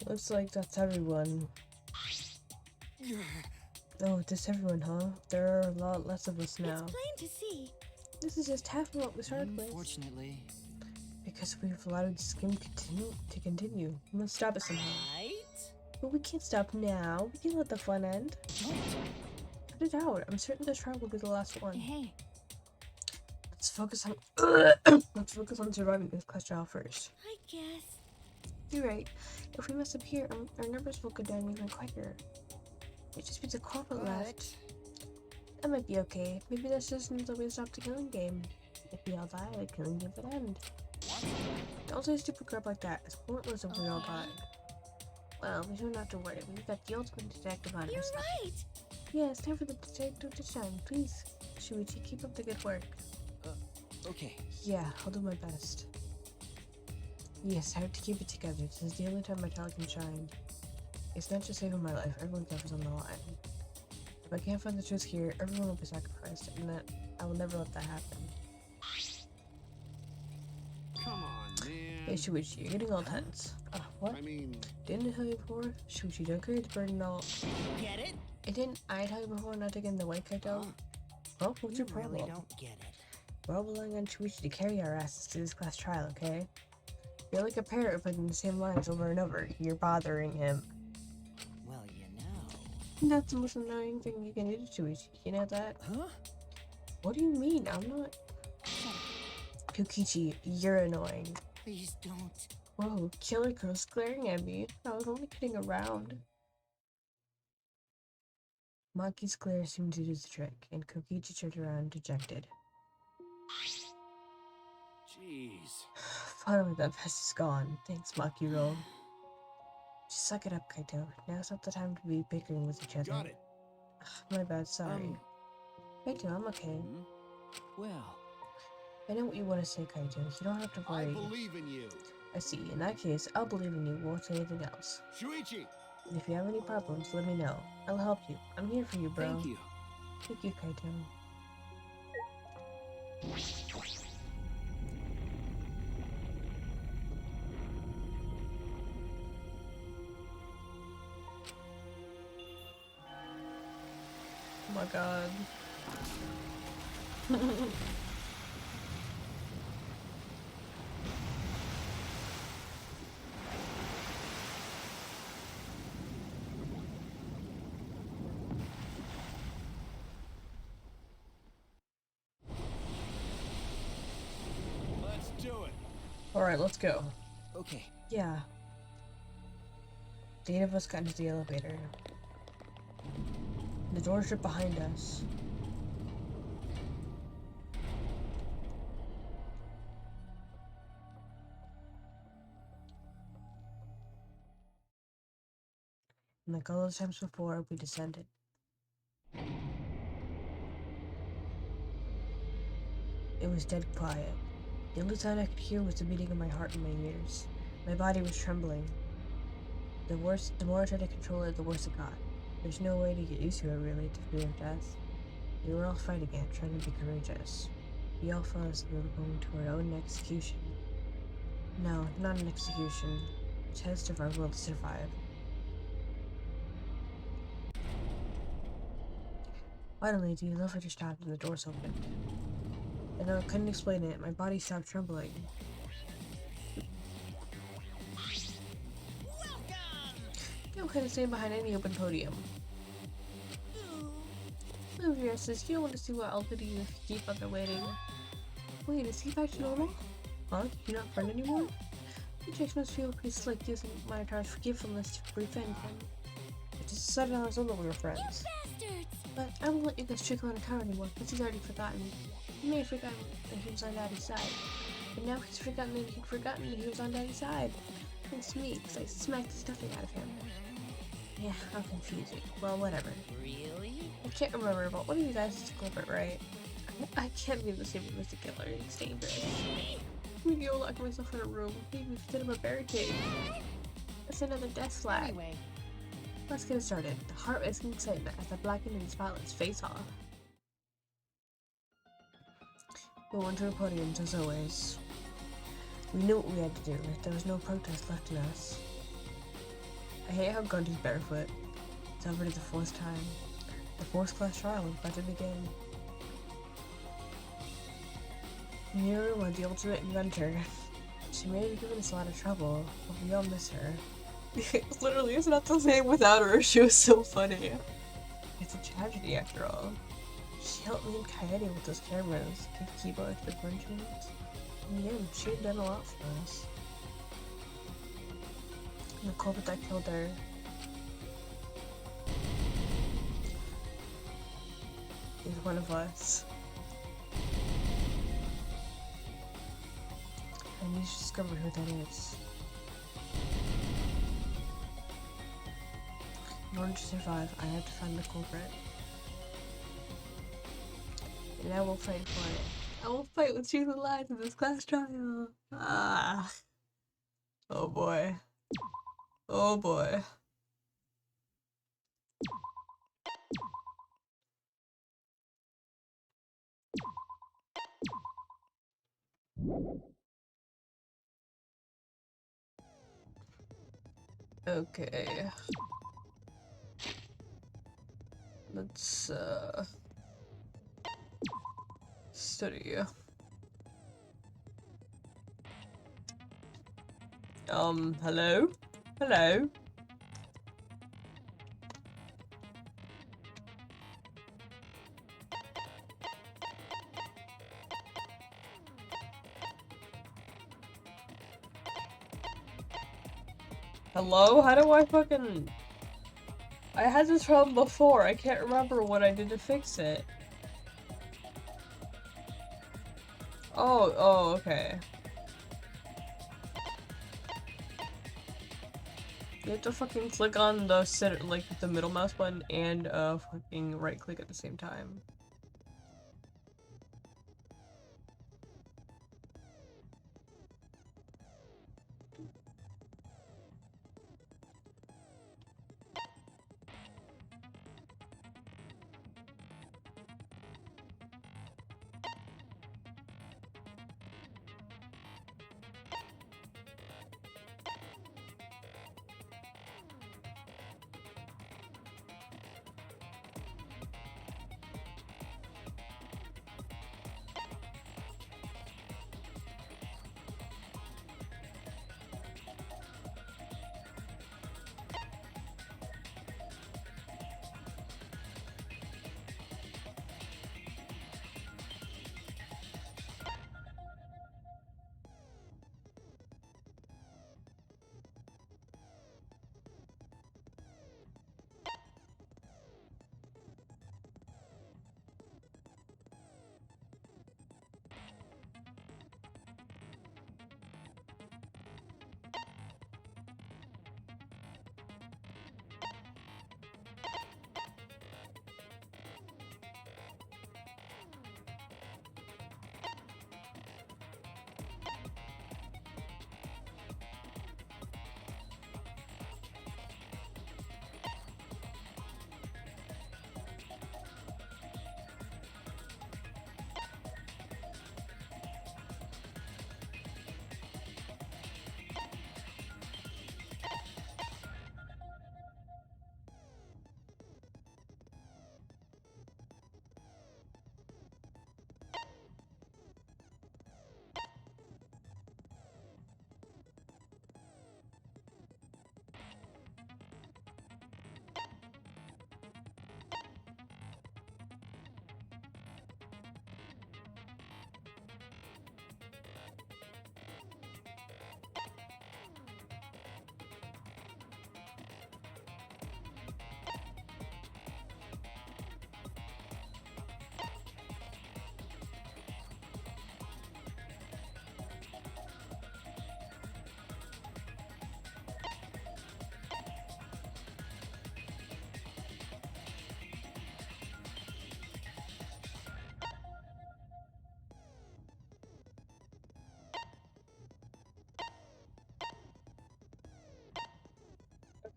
Looks like that's everyone. Oh, just everyone, huh? There are a lot less of us now. It's plain to see. This is just half of what we started with. Unfortunately. Because we've allowed this game to continue. We must stop it somehow. Right? But we can't stop now. We can let the fun end. Cut it out. I'm certain this trial will be the last one. Hey, Let's focus on let's focus on surviving this class trial first. I guess. You're right. If we mess up here, our numbers will go down even quicker. It just means a corporate left. That might be okay. Maybe this just means that we stop the killing game. If we all die, the killing game would end. Don't say stupid crap like that. It's pointless if we all die. Well, we don't have to worry. We've got the ultimate detective on You're us. right. Yeah, it's time for the detective to shine. Please, Shuichi, keep up the good work. Okay. Yeah, I'll do my best. Yes, I have to keep it together. This is the only time my talent can shine. It's not just saving my life, everyone's life is on the line. If I can't find the truth here, everyone will be sacrificed, and that I will never let that happen. Come on, Hey man. Shuichi, you're getting all tense. What? I mean, Didn't I tell you before? Shuichi, don't carry the burden all. Get it? Didn't I tell you before not to get in the way, Kaito? Well, what's your problem? Really don't get it. We're all relying on Shuichi to carry our asses to this class trial, okay? You're like a parrot repeating the same lines over and over. You're bothering him. Well, you know. That's the most annoying thing you can do to Shuichi. You know that? Huh? What do you mean? I'm not. Kokichi, you're annoying. Please don't. Whoa, killer girl's glaring at me. I was only kidding around. Maki's glare seemed to do the trick, and Kokichi turned around dejected. jeez. Finally, that pest is gone. Thanks, Makiro. Just suck it up, Kaito. Now's not the time to be bickering with each other. Got it. My bad, sorry. Kaito, I'm okay. Well, I know what you want to say, Kaito. You don't have to I worry. believe in you. I see. In that case, I'll believe in you. Won't say anything else. Shuichi! And if you have any problems, let me know. I'll help you. I'm here for you, bro. thank you. Thank you, Kaito. Oh my god. Let's do it. Alright, let's go. Okay. Yeah. The 8 of us got into the elevator. The doors are behind us. And like all those times before, we descended. It was dead quiet. The only sound I could hear was the beating of my heart in my ears. My body was trembling. The more I tried to control it, the worse it got. There's no way to get used to it, really, to fear of death. We were all fighting it, trying to be courageous. We all felt as if we were going to our own execution. No, not an execution. A test of our will to survive. Finally, the elevator stopped and the doors opened. And though I couldn't explain it, my body stopped trembling. Don't kind of stand behind any open podium. Move here, sis. You don't want to see what I'll do to you if you keep up waiting. Wait, is he back to normal? Huh? You're not friend anymore? The Jax must feel pretty slick using my entire forgiveness to prevent him. I just decided on his own that we were friends. Bastards! But I won't let you guys trickle on a car anymore, because he's already forgotten. He may have forgotten that he was on Daddy's side. But now he's forgotten that he'd forgotten that he was on Daddy's side. Thanks to me, because I smacked the stuffing out of him. Yeah, how confusing. Well, whatever. Really? I can't remember, but one of you guys is the culprit, right? I can't be the same as the killer. It's dangerous. Maybe I'll lock myself in a room. Maybe set up a barricade. That's another death flag. Anyway, Let's get it started. The heart racing excitement as I blacken and spotless face off. We went to the podiums as always. We knew what we had to do. There was no protest left in us. I hate how Gundy's barefoot. It's already the fourth time. The fourth class trial is about to begin. Mira was the ultimate inventor. She may have given us a lot of trouble, but we all miss her. Literally, it's not the same without her. She was so funny. It's a tragedy after all. She helped me and Coyote with those cameras, give Kibo extra punishments. In the end, she had done a lot for us. And the culprit that killed her. Is one of us. I need to discover who that is. In order to survive, I have to find the culprit. And I will fight for it. I will fight with truth and lies in this class trial. Ah. Oh boy. Oh boy. Okay. Let's study. Hello? Hello? Hello? How do I fucking... I had this problem before. I can't remember what I did to fix it. Oh, okay. You have to fucking click on the center, like the middle mouse button and fucking right click at the same time.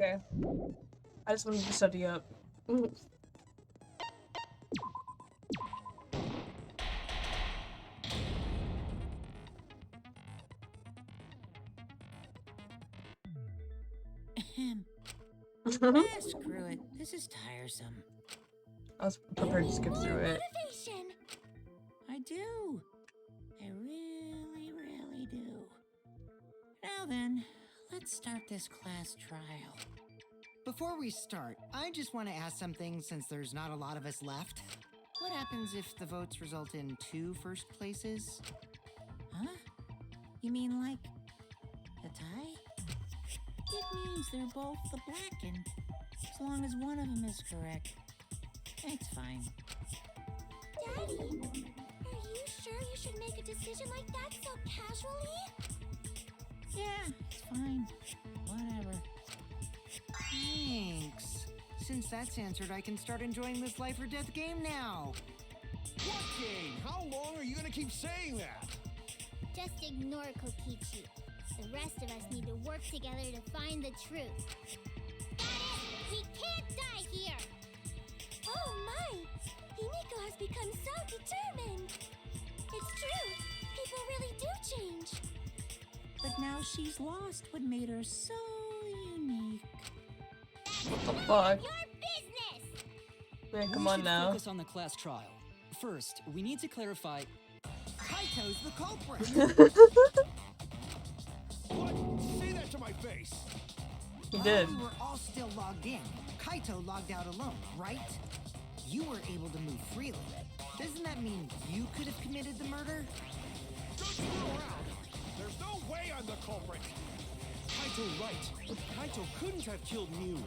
Okay. I just wanted to study up. Screw it. This is tiresome. I was prepared to skip through it. Motivation. I do. I really, really do. Now then, let's start this class trial. Before we start, I just want to ask something since there's not a lot of us left. What happens if the votes result in 2 first places? Huh? You mean like a tie? It means they're both the blackened. As long as one of them is correct. It's fine. Daddy, are you sure you should make a decision like that so casually? Yeah, it's fine. Whatever. Thanks. Since that's answered, I can start enjoying this life or death game now. What game? How long are you gonna keep saying that? Just ignore Kokichi. The rest of us need to work together to find the truth. Got it? We can't die here! Oh my! Himiko has become so determined! It's true! People really do change! But now she's lost what made her so unique. What the fuck? Your business! Man, come We on should now. focus on the class trial. First, we need to clarify. Kaito's the culprit! What? Say that to my face! He did. We were all still logged in. Kaito logged out alone, right? You were able to move freely. Doesn't that mean you could have committed the murder? Don't screw around! There's no way I'm the culprit! Kaito right. Kaito couldn't have killed Mew.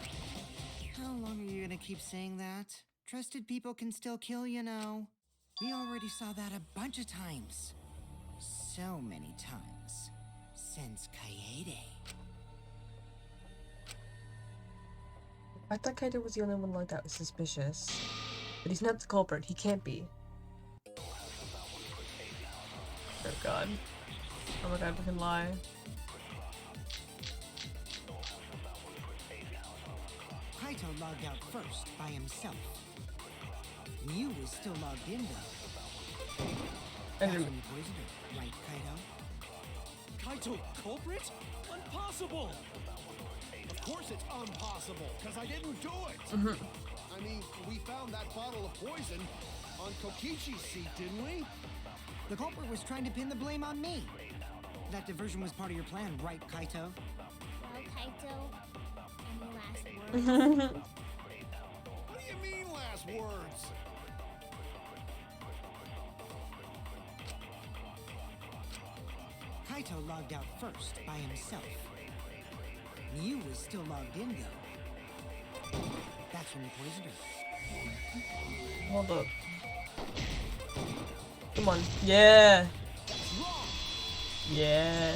How long are you gonna keep saying that? Trusted people can still kill, you know. We already saw that a bunch of times. So many times. Since Kaede. I thought Kaito was the only one like that was suspicious. But he's not the culprit. He can't be. Oh god. Oh my god, we can lie. Kaito logged out first by himself. Mew was still logged in though. That's when you poisoned her, right, Kaito? Kaito culprit? Impossible! Of course it's impossible, because I didn't do it! I mean, we found that bottle of poison on Kokichi's seat, didn't we? The culprit was trying to pin the blame on me. That diversion was part of your plan, right, Kaito? Well, Kaito, any last words? What do you mean last words? Kaito logged out first by himself. Mew was still logged in though. That's when you poisoned her. Hold up. Come on. Yeah. Yeah.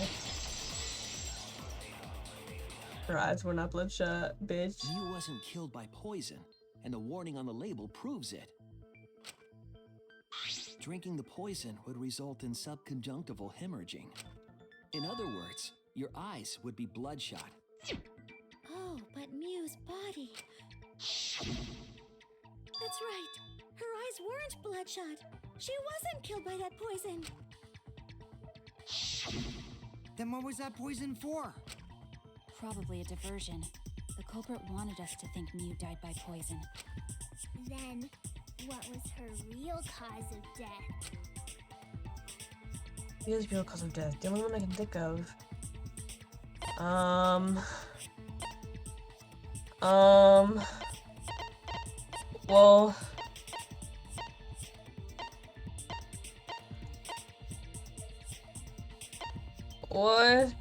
Her eyes were not bloodshot, bitch. Mew wasn't killed by poison, and the warning on the label proves it. Drinking the poison would result in subconjunctival hemorrhaging. In other words, your eyes would be bloodshot. Oh, but Mew's body. That's right. Her eyes weren't bloodshot. She wasn't killed by that poison. Then what was that poison for? Probably a diversion. The culprit wanted us to think Mew died by poison. Then, what was her real cause of death? His real cause of death. The only one I can think of. Well. What?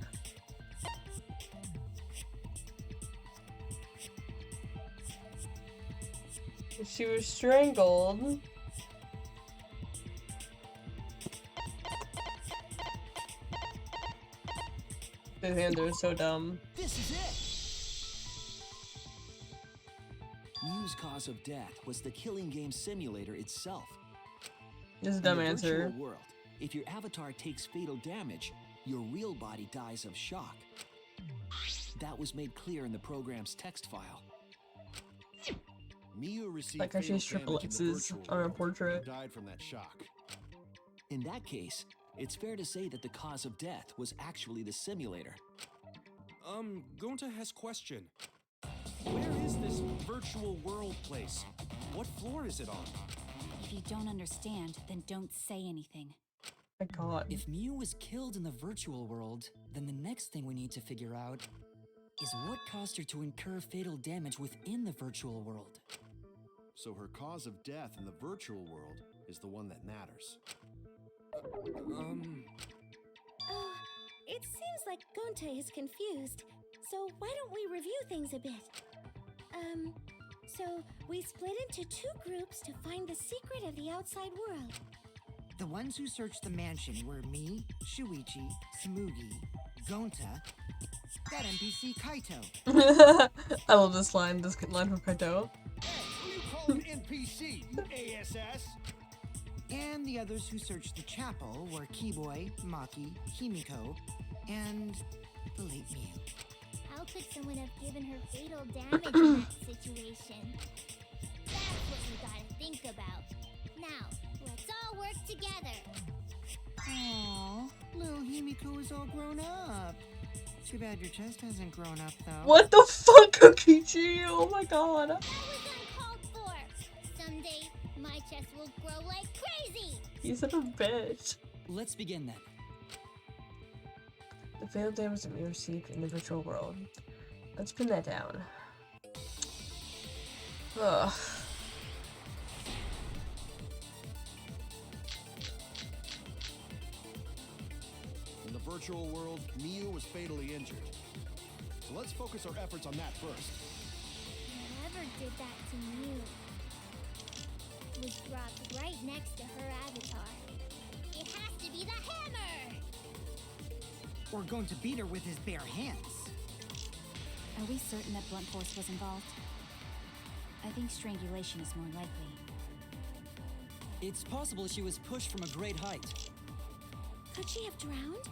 She was strangled. The hand are so dumb. This is it! Mew's cause of death was the killing game simulator itself. This is a In dumb the answer. virtual world, if your avatar takes fatal damage, your real body dies of shock. That was made clear in the program's text file. Miu received Like how she has fatal triple damage in the X's virtual on her world portrait. and died from that shock. In that case, it's fair to say that the cause of death was actually the simulator. Gonta has question. Where is this virtual world place? What floor is it on? If you don't understand, then don't say anything. My god. If Miu was killed in the virtual world, then the next thing we need to figure out is what caused her to incur fatal damage within the virtual world. So her cause of death in the virtual world is the one that matters. Oh, it seems like Gonta is confused. So why don't we review things a bit? So we split into 2 groups to find the secret of the outside world. The ones who searched the mansion were me, Shuichi, Tsumugi, Gonta, that NPC Kaito. I love this line from Kaito. Hey, who you calling NPC, you ASS? And the others who searched the chapel were Keyboy, Maki, Himiko, and the late Miu. How could someone have given her fatal damage in that situation? That's what you gotta think about. Now, let's all work together. Aww, little Himiko is all grown up. Too bad your chest hasn't grown up, though. What the fuck, Kokichi? Oh my god. That was uncalled for. Someday, my chest will grow like crazy. He's a bitch. Let's begin then. The fatal damage that we received in the virtual world. Let's pin that down. Ugh. In the virtual world, Miu was fatally injured. So let's focus our efforts on that first. Whoever did that to Mew was dropped right next to her avatar. It has to be the hammer! Or going to beat her with his bare hands. Are we certain that blunt force was involved? I think strangulation is more likely. It's possible she was pushed from a great height. Could she have drowned?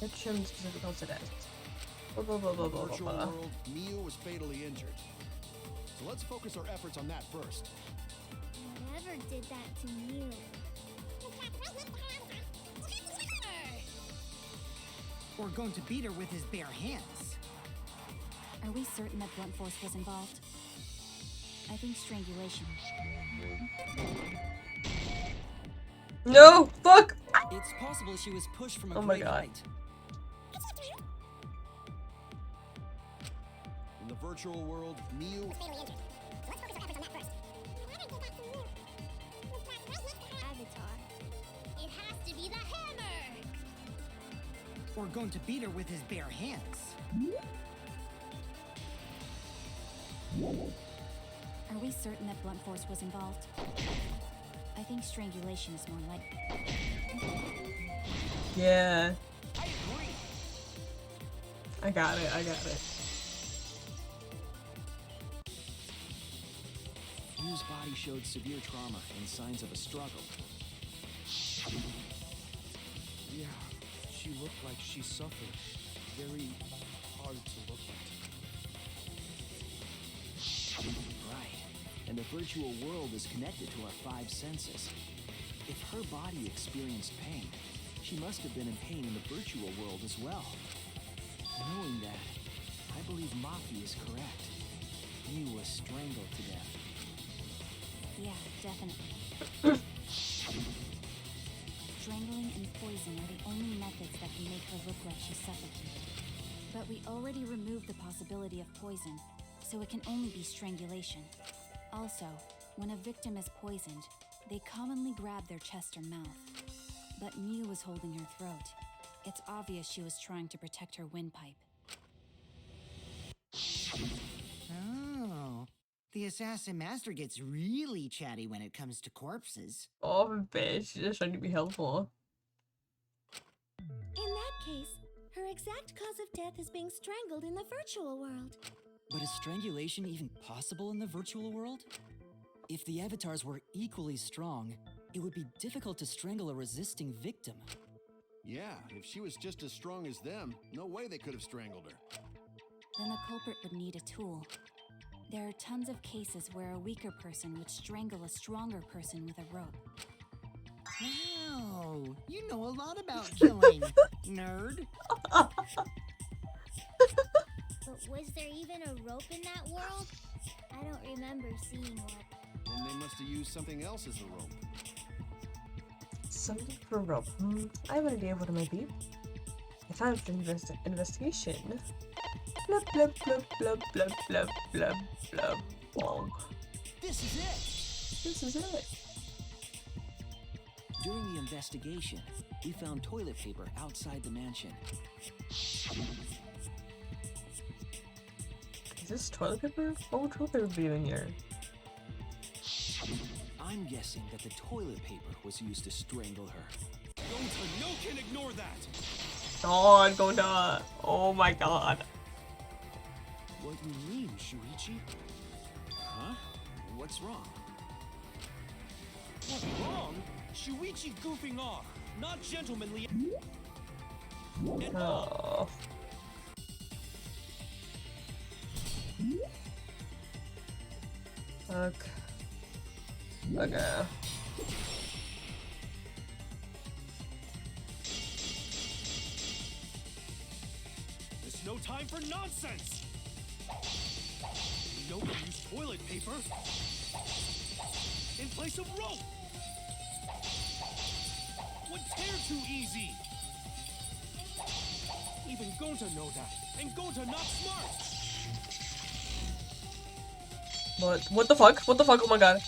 Let's show them specific concept. Blah blah blah blah In the blah virtual blah. world, Miu was fatally injured. So let's focus our efforts on that first. Whoever did that to Mew. Or going to beat her with his bare hands. Are we certain that blunt force was involved? I think strangulation. No! Fuck! It's possible she was pushed from a Oh my great God. height. In the virtual world, Miu Avatar. It has to be the hammer! Or going to beat her with his bare hands. Are we certain that blunt force was involved? I think strangulation is more likely. Yeah. I agree. I got it, I got it. Miu's body showed severe trauma and signs of a struggle. Yeah, she looked like she suffered. Very hard to look at. Right. And the virtual world is connected to our 5 senses. If her body experienced pain, she must have been in pain in the virtual world as well. Knowing that, I believe Maki is correct. Miu was strangled to death. Yeah, definitely. Strangling and poison are the only methods that can make her look like she suffocated. But we already removed the possibility of poison, so it can only be strangulation. Also, when a victim is poisoned, they commonly grab their chest or mouth. But Miu was holding her throat. It's obvious she was trying to protect her windpipe. Oh. The assassin master gets really chatty when it comes to corpses. Oh, bitch. She's just trying to be helpful. In that exact cause of death is being strangled in the virtual world. But is strangulation even possible in the virtual world? If the avatars were equally strong, it would be difficult to strangle a resisting victim. Yeah, if she was just as strong as them, no way they could have strangled her. Then the culprit would need a tool. There are tons of cases where a weaker person would strangle a stronger person with a rope. Wow, you know a lot about killing, nerd. But was there even a rope in that world? I don't remember seeing one. Then they must have used something else as a rope. Something for a rope. I have an idea of what it might be. It's time for investigation. Blub blub blub blub blub blub blub blub. Bonk. This is it! This is it. During the investigation, we found toilet paper outside the mansion. Is this toilet paper? What would toilet paper be doing here? I'm guessing that the toilet paper was used to strangle her. Gonta, no can ignore that! God, Gonta. Oh my god. What do you mean, Shuichi? Huh? What's wrong? What's wrong? Shuichi goofing off, not gentlemanly at all. Oh. Fuck. Okay. There's no time for nonsense! No one use toilet paper in place of rope! Would tear too easy! Even Gonta know that, and Gonta not smart! What the fuck? What the fuck? Oh my god.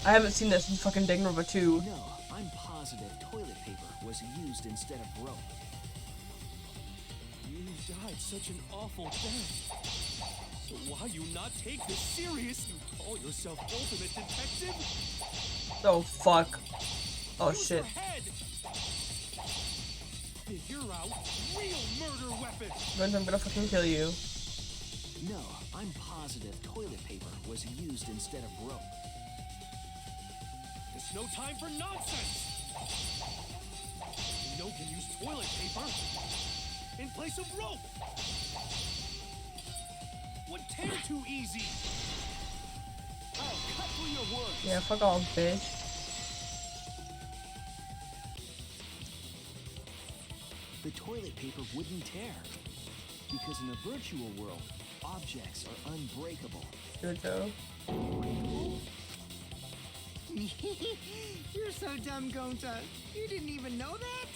I haven't seen this in fucking Danganronpa 2. No, I'm positive toilet paper was used instead of rope. You died such an awful death. So why you not take this serious? You call yourself ultimate detective? Oh fuck. Oh Use shit. your head. Figure out real murder weapon. Gonta, I'm gonna fucking kill you. No, I'm positive toilet paper was used instead of rope. There's no time for nonsense. No can use toilet paper in place of rope. Would tear too easy. I'll cut through your words. Yeah, fuck off, bitch. The toilet paper wouldn't tear. Because in the virtual world, objects are unbreakable. Jojo. You're so dumb, Gonta. You didn't even know that?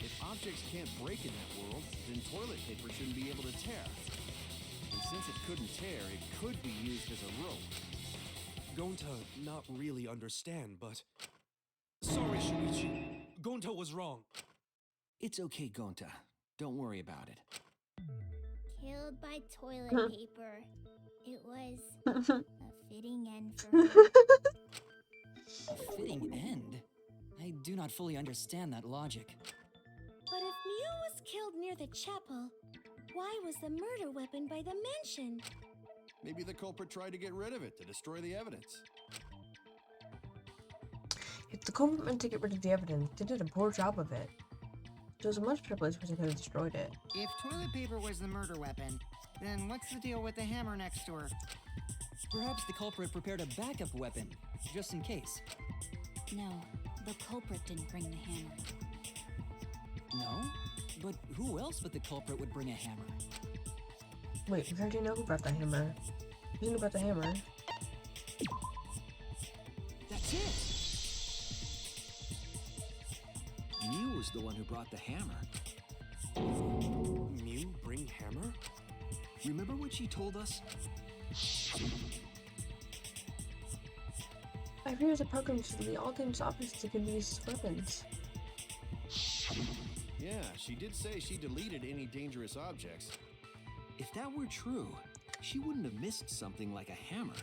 If objects can't break in that world, then toilet paper shouldn't be able to tear. And since it couldn't tear, it could be used as a rope. Gonta not really understand, but... Sorry, Shuichi. Gonta was wrong. It's okay, Gonta. Don't worry about it. Killed by toilet paper. It was a fitting end for her. A fitting end? I do not fully understand that logic. But if Mew was killed near the chapel, why was the murder weapon by the mansion? Maybe the culprit tried to get rid of it to destroy the evidence. If the culprit meant to get rid of the evidence, they did a poor job of it. There's a much better place where they could have destroyed it. If toilet paper was the murder weapon, then what's the deal with the hammer next to her? Perhaps the culprit prepared a backup weapon, just in case. No, the culprit didn't bring the hammer. No? But who else but the culprit would bring a hammer? Wait, we already know who brought the hammer. Who brought the hammer? That's it! Mew was the one who brought the hammer. Mew bring hammer? Remember what she told us? I hear there's a program to delete all dangerous objects that can be used as weapons. Yeah, she did say she deleted any dangerous objects. If that were true, she wouldn't have missed something like a hammer.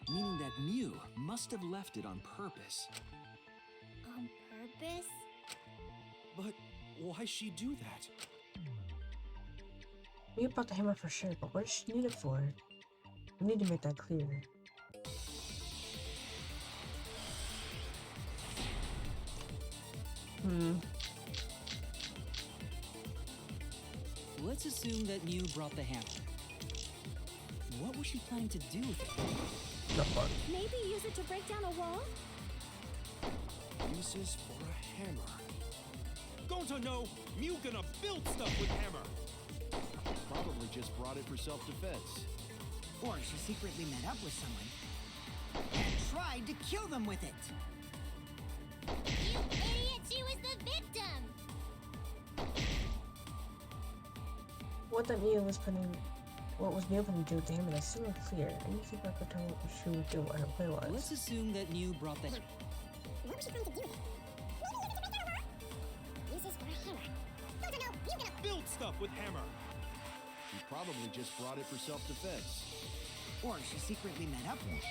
Meaning that Mew must have left it on purpose. On purpose? But Why she do that? We brought the hammer for sure, but what does she need it for? We need to make that clear. Let's assume that Mew brought the hammer. What was she planning to do with it? Not fun. Maybe use it to break down a wall? Uses for a hammer. Going to know, Mew gonna build stuff with hammer. Probably just brought it for self-defense. Or she secretly met up with someone and tried to kill them with it. You idiot! She was the victim! What was Mew planning to do with the hammer? That's still unclear. Anything I could tell what she would do what her play was. Let's assume that Mew brought the hammer. What was she planning to do with it? Uses for a hammer. Don't know, you gonna Build stuff with hammer. He probably just brought it for self-defense. Or she secretly met up with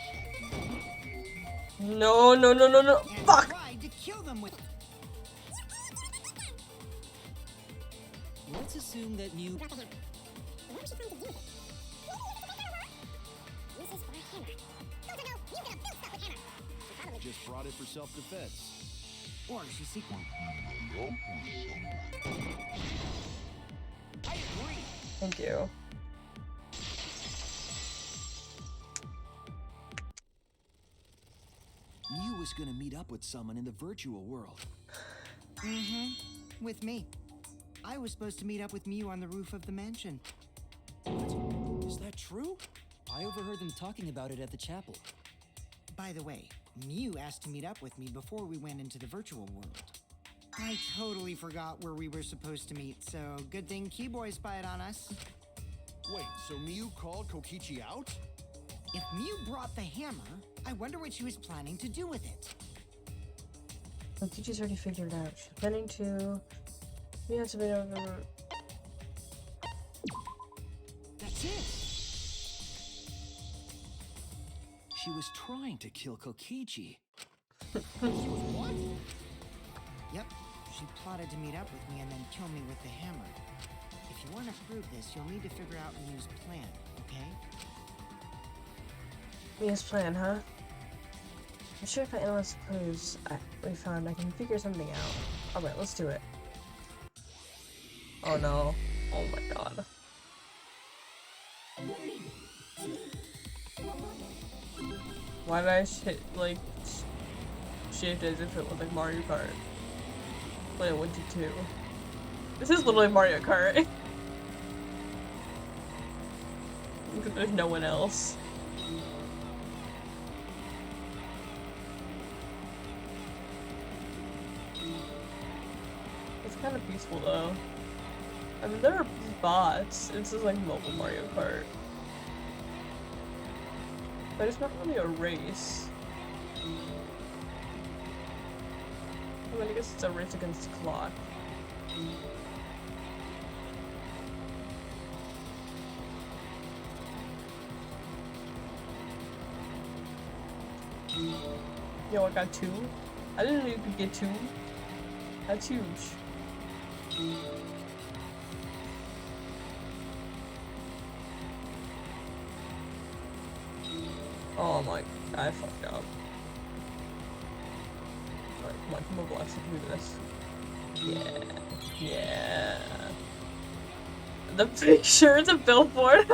No. and Fuck! tried to kill them with it. Let's assume that Mew. brought the hammer. What was she planning to do with it? Uses for a hammer. Don't know, you gonna build stuff with hammer. She probably Just brought it for self-defense. Or she secretly. I agree. Thank you. Mew was gonna meet up with someone in the virtual world. With me. I was supposed to meet up with Mew on the roof of the mansion. Is that true? I overheard them talking about it at the chapel. By the way, Mew asked to meet up with me before we went into the virtual world. I totally forgot where we were supposed to meet, so good thing Keyboy spied on us. Wait, so Mew called Kokichi out? If Mew brought the hammer, I wonder what she was planning to do with it. Kokichi's already figured it out. She's planning to... We have to be over... That's it. She was trying to kill Kokichi. Yep, she plotted to meet up with me and then kill me with the hammer. If you want to prove this, you'll need to figure out Mew's plan, okay? Mia's plan, huh? I'm sure if I analyze the clues we found, I can figure something out. Alright, let's do it. Oh no. Oh my god. Why did I shaped as if it was like Mario Kart? When it went to 2. This is literally Mario Kart. Because there's no one else. It's kind of peaceful though. I mean, there are bots. This is like mobile Mario Kart. But it's not really a race. I mean, I guess it's a race against the clock. Yo, I got 2. I didn't know you could get 2. That's huge. Oh my, I fucked up. Alright, come on, mobile, I can do this. Yeah. The picture is a billboard.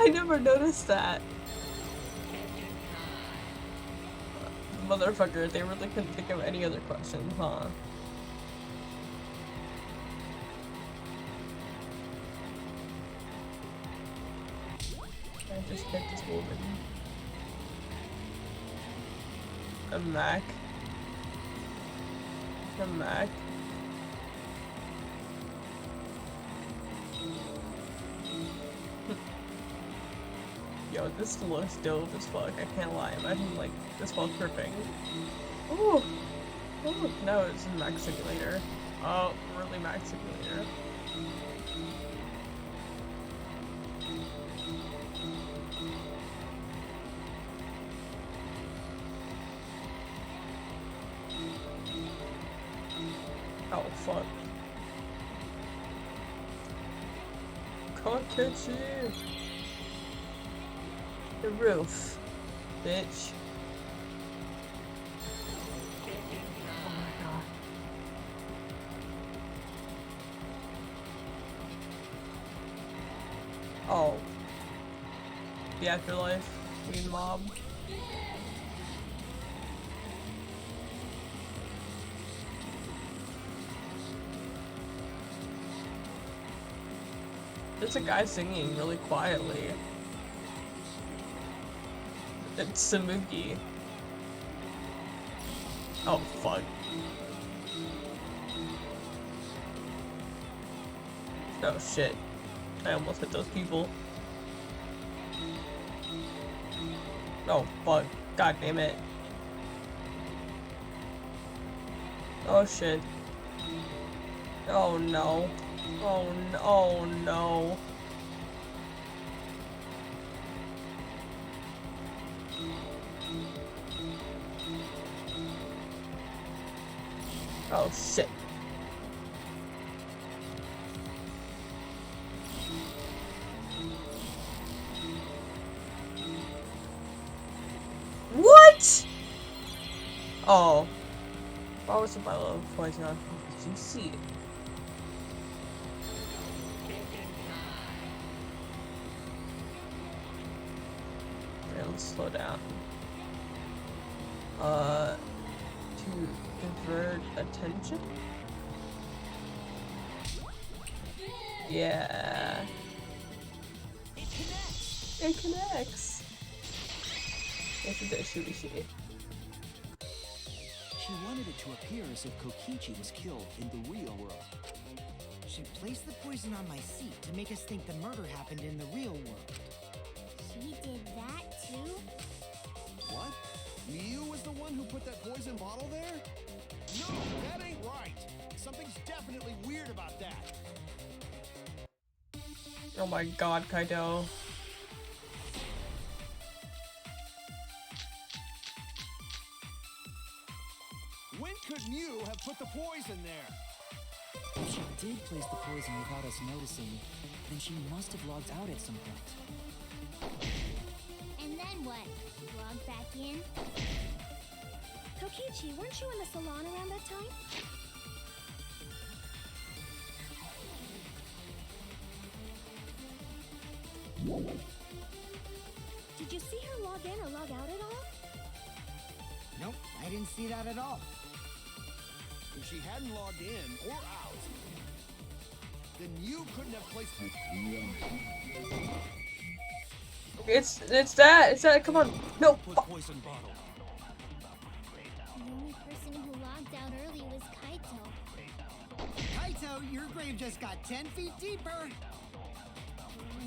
I never noticed that. Motherfucker, they really couldn't think of any other questions, huh? I just hit this woman. A Mac. A Mac. Yo, this looks dope as fuck, I can't lie. Imagine, like, this while tripping. Ooh! Oh, no, it's a Mac Simulator. Oh, really Mac Simulator. Oh, fuck. Kokichi! The roof, bitch. Oh my god. Oh. The afterlife. Green mob. There's a guy singing really quietly. It's Samuki. Oh, fuck. Oh, shit. I almost hit those people. Oh, fuck. God damn it. Oh, shit. Oh, no. Oh, no. Oh, no. Oh, shit. What? Oh. Why was the bottle of poison on CC? Okay, let's slow down. To divert attention? Yeah. It connects. It's a shooty shooty. She wanted it to appear as if Kokichi was killed in the real world. She placed the poison on my seat to make us think the murder happened in the real world. She did that too? What? Miu was the one who put that poison bottle there? No, that ain't right. Something's definitely weird about that. Oh my god, Kaido. When could Miu have put the poison there? If she did place the poison without us noticing, then she must have logged out at some point. And then what? Log back in? Kokichi, weren't you in the salon around that time? Did you see her log in or log out at all? Nope, I didn't see that at all. If she hadn't logged in or out, then you couldn't have placed it. It's that, come on. No. Put poison bottle. The only person who logged out early was Kaito. Kaito, your grave just got 10 feet deeper.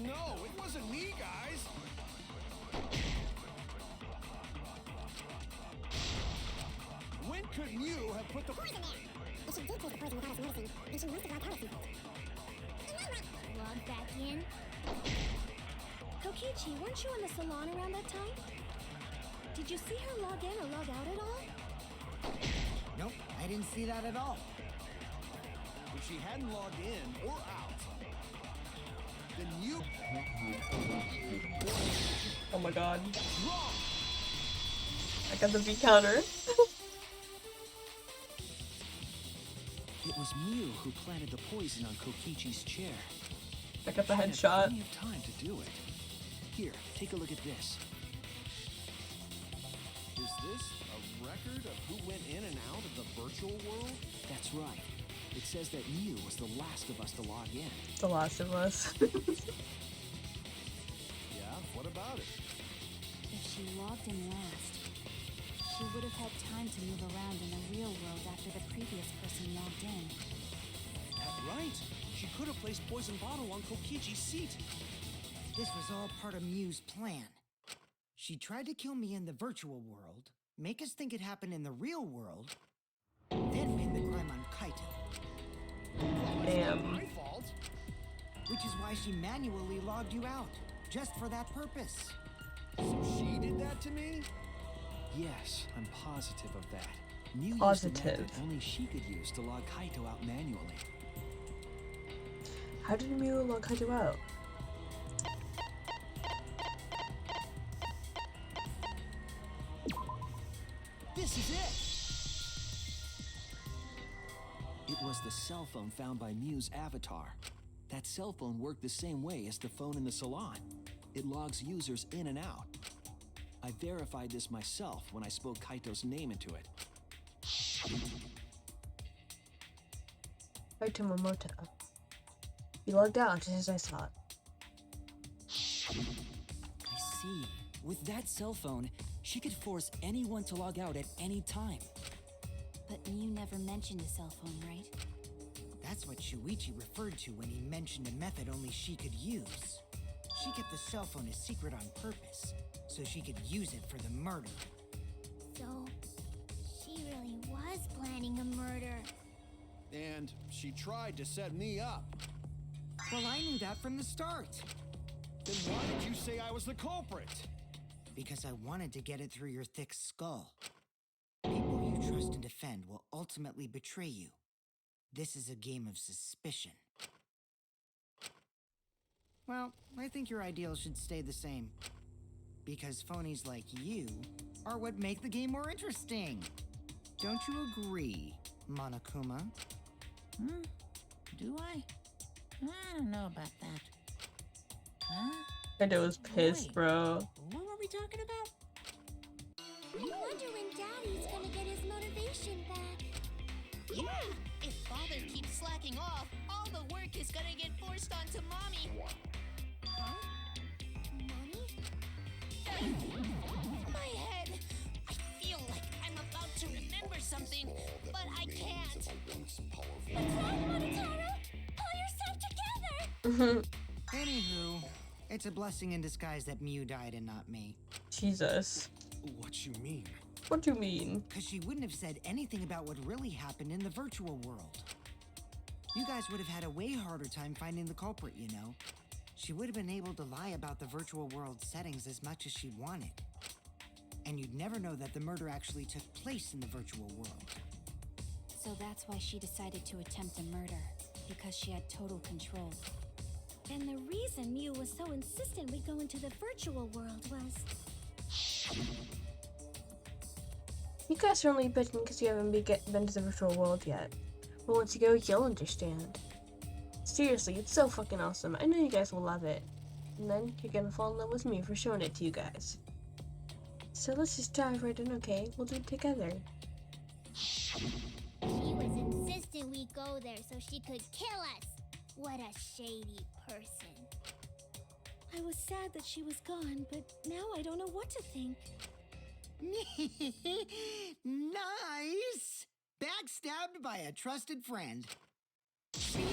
No, it wasn't me, guys. When could Miu have put the poison there? If she did take the poison without us noticing, then she must have logged out at some point. Log back in? Kokichi, weren't you in the salon around that time? Did you see her log in or log out at all? Nope, I didn't see that at all. If she hadn't logged in or out, then you... Oh my god. I got the V counter. It was Miu who planted the poison on Kokichi's chair. I got the She had headshot. plenty of time to do it. Here, take a look at this. Is this a record of who went in and out of the virtual world? That's right. It says that Miu was the last of us to log in. The Last of Us. Yeah, what about it? If she logged in last, she would have had time to move around in the real world after the previous person logged in. That's right. She could have placed poison bottle on Kokichi's seat. This was all part of Miu's plan. She tried to kill me in the virtual world, make us think it happened in the real world, then pin the crime on Kaito. Damn. My fault. Which is why she manually logged you out, just for that purpose. So she did that to me? Yes, I'm positive of that. Mew used a Positive. method only she could use to log Kaito out manually. How did Mew log Kaito out? This is it! It was the cell phone found by Mew's avatar. That cell phone worked the same way as the phone in the salon. It logs users in and out. I verified this myself when I spoke Kaito's name into it. Kaito Momota. He logged out just as I thought. I see. With that cell phone, she could force anyone to log out at any time. But Mew never mentioned a cell phone, right? That's what Shuichi referred to when he mentioned a method only she could use. She kept the cell phone a secret on purpose, so she could use it for the murder. So, she really was planning a murder. And she tried to set me up. Well, I knew that from the start. Then why did you say I was the culprit? Because I wanted to get it through your thick skull. People you trust and defend will ultimately betray you. This is a game of suspicion. Well, I think your ideals should stay the same. Because phonies like you are what make the game more interesting. Don't you agree, Monokuma? Do I? I don't know about that. Huh? Kaito was pissed, Wait. bro. What were we talking about? I wonder when Daddy's gonna get his motivation back. Yeah, if Father keeps slacking off, all the work is gonna get forced onto Mommy. Huh? Mommy? My head! I feel like I'm about to remember something, but I can't. What's wrong, Monotaro? Pull yourself together! Anywho, it's a blessing in disguise that Mew died and not me. Jesus. What you mean? What do you mean? Because she wouldn't have said anything about what really happened in the virtual world. You guys would have had a way harder time finding the culprit, you know. She would have been able to lie about the virtual world settings as much as she wanted. And you'd never know that the murder actually took place in the virtual world. So that's why she decided to attempt a murder, because she had total control. And the reason Mew was so insistent we go into the virtual world was... You guys are only bitching because you haven't been to the virtual world yet. But once you go, you'll understand. Seriously, it's so fucking awesome. I know you guys will love it. And then you're gonna fall in love with me for showing it to you guys. So let's just dive right in, okay? We'll do it together. She was insistent we go there so she could kill us. What a shady person. I was sad that she was gone, but now I don't know what to think. Nice! Backstabbed by a trusted friend. See?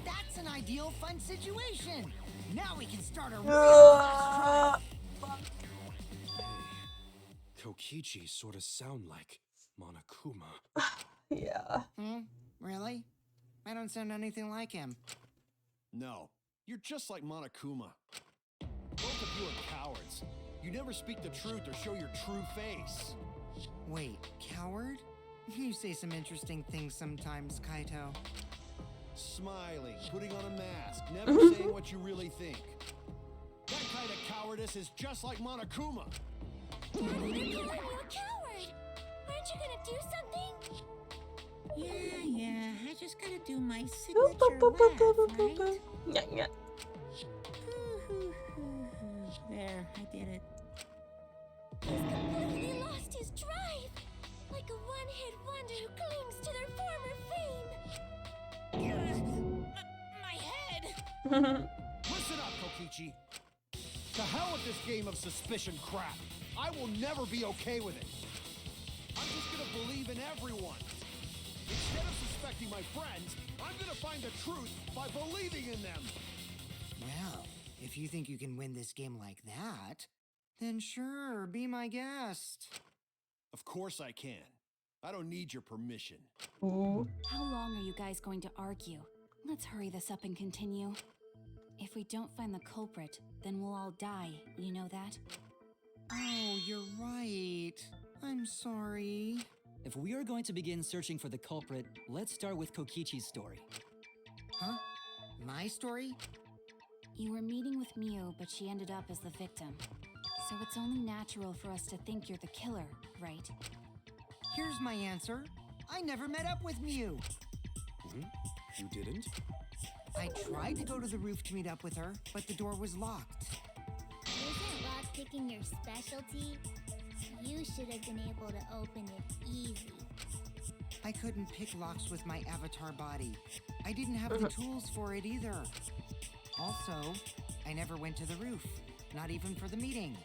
That's an ideal fun situation. Now we can start a real Kokichi sort of sound like Monokuma. Yeah. Really? I don't sound anything like him. No, you're just like Monokuma. Both of you are cowards. You never speak the truth or show your true face. Wait, coward? You say some interesting things sometimes, Kaito. Smiling, putting on a mask, never saying what you really think. That kind of cowardice is just like Monokuma. Daddy, they're calling you a coward. Aren't you gonna do something? Yeah, I just gotta do my signature laugh, right? Yeah. There, I did it. He's completely lost his drive. Like a one-hit wonder who clings to their former fame. My head! Listen up, Kokichi. To hell with this game of suspicion crap. I will never be okay with it. I'm just gonna believe in everyone. Instead of suspecting my friends, I'm gonna find the truth by believing in them. Well, if you think you can win this game like that, then sure, be my guest. Of course I can. I don't need your permission. Ooh. How long are you guys going to argue? Let's hurry this up and continue. If we don't find the culprit, then we'll all die, you know that? Oh, you're right. I'm sorry. If we are going to begin searching for the culprit, let's start with Kokichi's story. Huh? My story? You were meeting with Miu, but she ended up as the victim. So it's only natural for us to think you're the killer, right? Here's my answer. I never met up with Miu. You didn't? I tried to go to the roof to meet up with her, but the door was locked. Isn't lockpicking your specialty? You should have been able to open it easy. I couldn't pick locks with my avatar body. I didn't have the tools for it either. Also, I never went to the roof, not even for the meeting.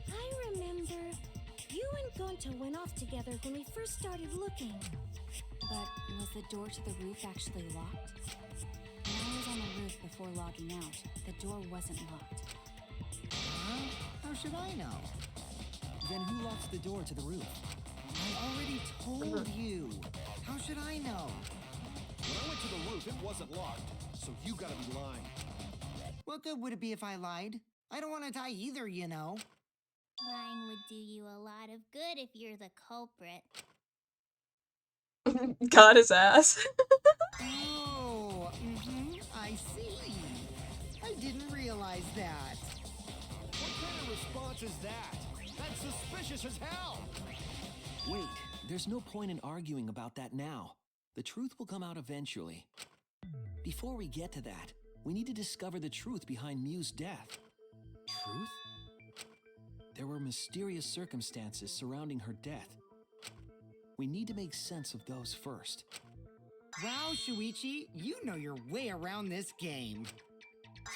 I remember you and Gonta went off together when we first started looking. But was the door to the roof actually locked? When I was on the roof before logging out, the door wasn't locked. Huh? How should I know? Then who locks the door to the roof? I already told you. How should I know? When I went to the roof, it wasn't locked, so you gotta be lying. What good would it be if I lied? I don't want to die either, you know. Lying would do you a lot of good if you're the culprit. Got his ass. Oh, I see. I didn't realize that. What kind of response is that? That's suspicious as hell! Wait, there's no point in arguing about that now. The truth will come out eventually. Before we get to that, we need to discover the truth behind Miu's death. Truth? There were mysterious circumstances surrounding her death. We need to make sense of those first. Wow, Shuichi, you know your way around this game.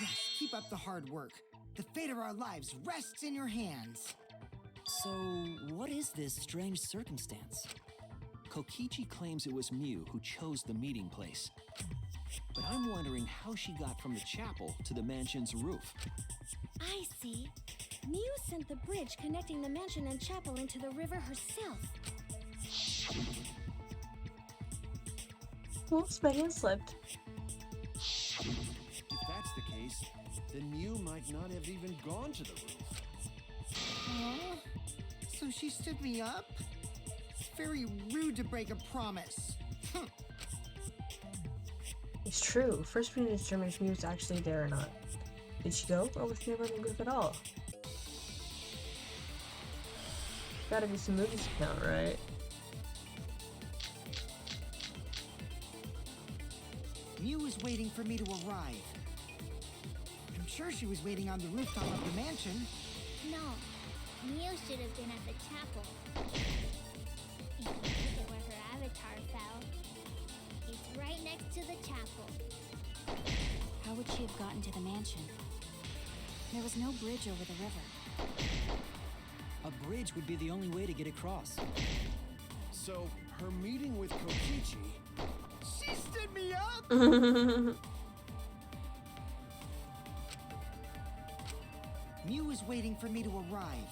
Yes, keep up the hard work. The fate of our lives rests in your hands. So, what is this strange circumstance? Kokichi claims it was Miu who chose the meeting place. But I'm wondering how she got from the chapel to the mansion's roof. I see. Miu sent the bridge connecting the mansion and chapel into the river herself. Oops, my hand slipped. If that's the case, then Miu might not have even gone to the roof. Huh? So she stood me up? Very rude to break a promise. It's true. First we need to determine if Miu was actually there or not. Did she go, or was she never in the group at all? Gotta be some movies to count, right? Miu was waiting for me to arrive. I'm sure she was waiting on the rooftop of the mansion. No, Miu should have been at the chapel. If you look at where her avatar fell, it's right next to the chapel. How would she have gotten to the mansion? There was no bridge over the river. A bridge would be the only way to get across. So, her meeting with Kokichi... She stood me up! Miu was waiting for me to arrive.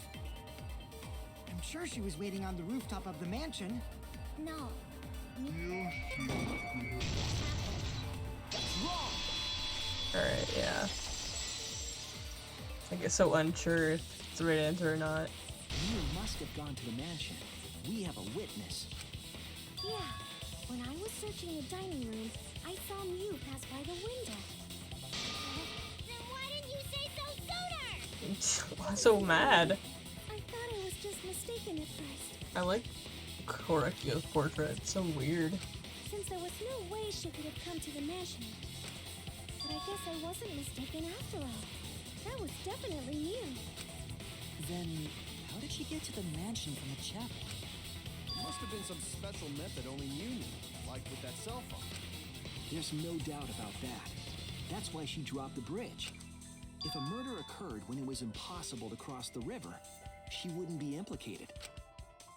I'm sure she was waiting on the rooftop of the mansion. No, Alright, yeah. I get so unsure if it's the right answer or not. Miu must have gone to the mansion. We have a witness. Yeah, when I was searching the dining room, I saw Miu pass by the window. then why didn't you say so sooner? I'm so mad. I thought I was just mistaken at first, I like Korekiyo's portrait. It's so weird. since there was no way she could have come to the mansion. But I guess I wasn't mistaken after all. That was definitely Miu. Then, how did she get to the mansion from the chapel? It must have been some special method only Miu knew, like with that cell phone. There's no doubt about that. That's why she dropped the bridge. If a murder occurred when it was impossible to cross the river, she wouldn't be implicated.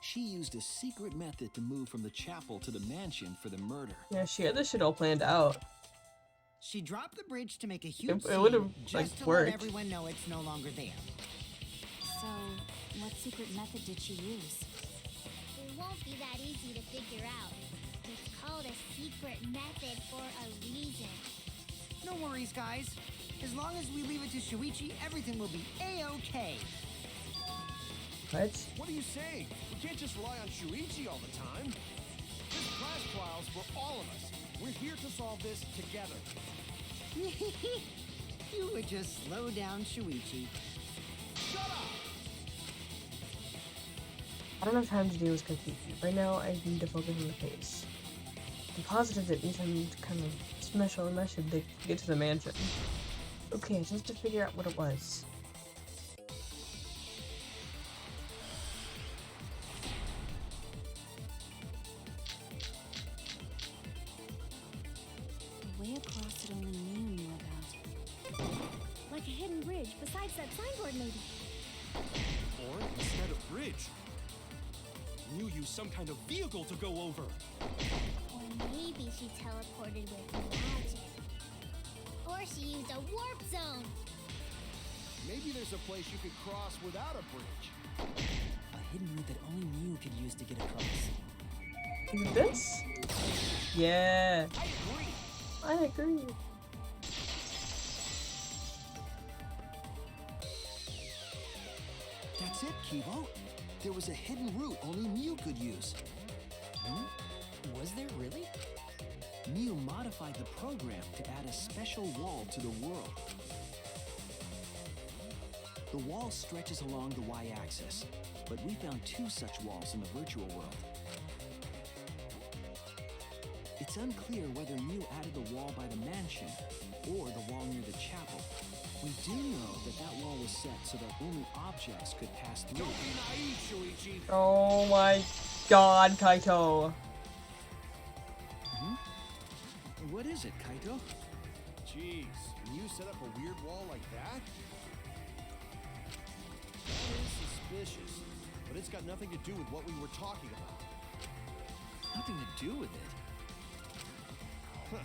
She used a secret method to move from the chapel to the mansion for the murder. Yeah, she had this shit all planned out. She dropped the bridge to make a huge It would've, scene, like, just to worked. let everyone know it's no longer there. So, what secret method did she use? It won't be that easy to figure out. It's called a secret method for a reason. No worries, guys. As long as we leave it to Shuichi, everything will be A-okay. What? What are you saying? We can't just rely on Shuichi all the time. This class trial's for all of us. We're here to solve this together. You would just slow down Shuichi. Shut up! I don't have time to deal with Kokichi. Right now, I need to focus on the pace. I'm positive that anytime to kind of smash all my shit, they get to the mansion. Okay, just to figure out what it was. The way across it only Mew knew about. Like a hidden bridge besides that signboard, maybe. Or instead of bridge, Mew used some kind of vehicle to go over. Or maybe she teleported with magic. Or she used a warp zone. Maybe there's a place you could cross without a bridge. A hidden route that only Mew could use to get across. Is it this? Yeah, I agree. I agree. That's it, Kivo. There was a hidden route only Mew could use. Was there really? Mew modified the program to add a special wall to the world. The wall stretches along the y-axis, but we found 2 such walls in the virtual world. It's unclear whether Mew added the wall by the mansion or the wall near the chapel. We do know that that wall was set so that only objects could pass through. Don't be naive, Shuichi. Oh my god, Kaito. What is it, Kaito? Jeez, can you set up a weird wall like that? That is suspicious, but it's got nothing to do with what we were talking about. Nothing to do with it. Huh.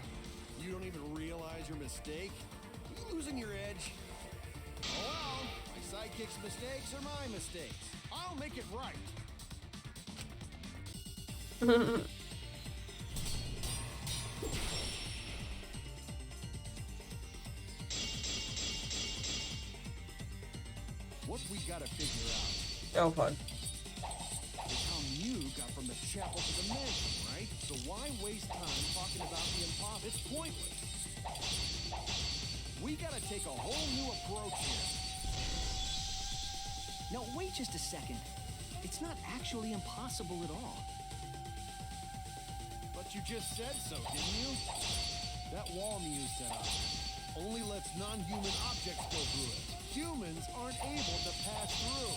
You don't even realize your mistake? Are you losing your edge? Oh well, my sidekick's mistakes are my mistakes. I'll make it right. What we gotta figure out Oh fuck. is how Mew got from the chapel to the mansion, right? So why waste time talking about the impossible? It's pointless. We gotta take a whole new approach here. Now, wait just a second. It's not actually impossible at all. But you just said so, didn't you? That wall Mew set up only lets non-human objects go through it. Humans aren't able to pass through.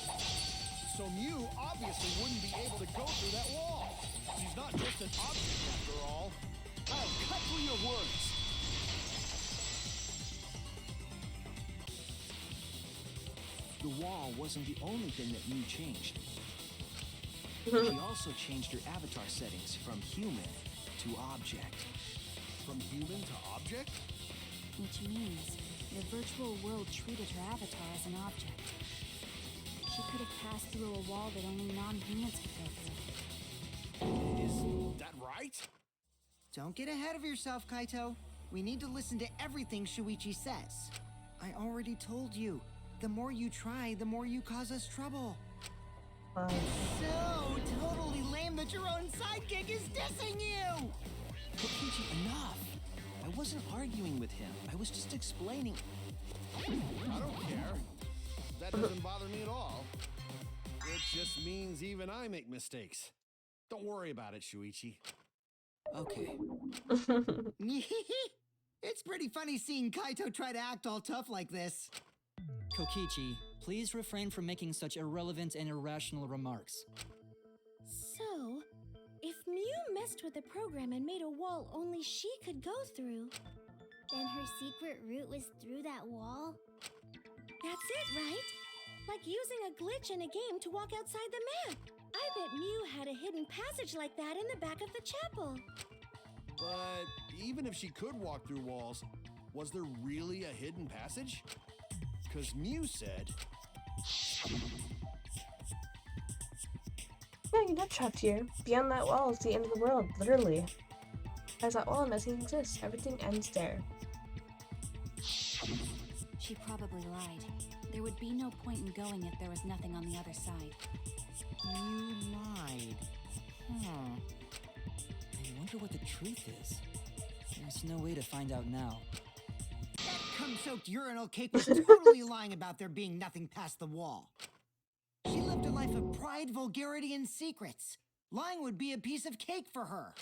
So Mew obviously wouldn't be able to go through that wall. She's not just an object after all. I'll cut through your words. The wall wasn't the only thing that Mew changed. She also changed her avatar settings from human to object. From human to object? Which means the virtual world treated her avatar as an object. She could have passed through a wall that only non-humans could go through. Is that right? Don't get ahead of yourself, Kaito. We need to listen to everything Shuichi says. I already told you. The more you try, the more you cause us trouble. So totally lame that your own sidekick is dissing you! Kokichi, enough! I wasn't arguing with him. I was just explaining. I don't care. That doesn't bother me at all. It just means even I make mistakes. Don't worry about it, Shuichi. Okay. It's pretty funny seeing Kaito try to act all tough like this. Kokichi, please refrain from making such irrelevant and irrational remarks. So, if Mew messed with the program and made a wall only she could go through, Then her secret route was through that wall? that's it, right? Like using a glitch in a game to walk outside the map. I bet Mew had a hidden passage like that in the back of the chapel. But even if she could walk through walls, was there really a hidden passage? Because Mew said... Yeah, you're not trapped here. Beyond that wall is the end of the world, literally. As that wall doesn't exist, everything ends there. She probably lied. There would be no point in going if there was nothing on the other side. You lied. Huh. I wonder what the truth is. There's no way to find out now. That cum-soaked urinal cake was totally lying about there being nothing past the wall. She lived a life of pride, vulgarity, and secrets. Lying would be a piece of cake for her.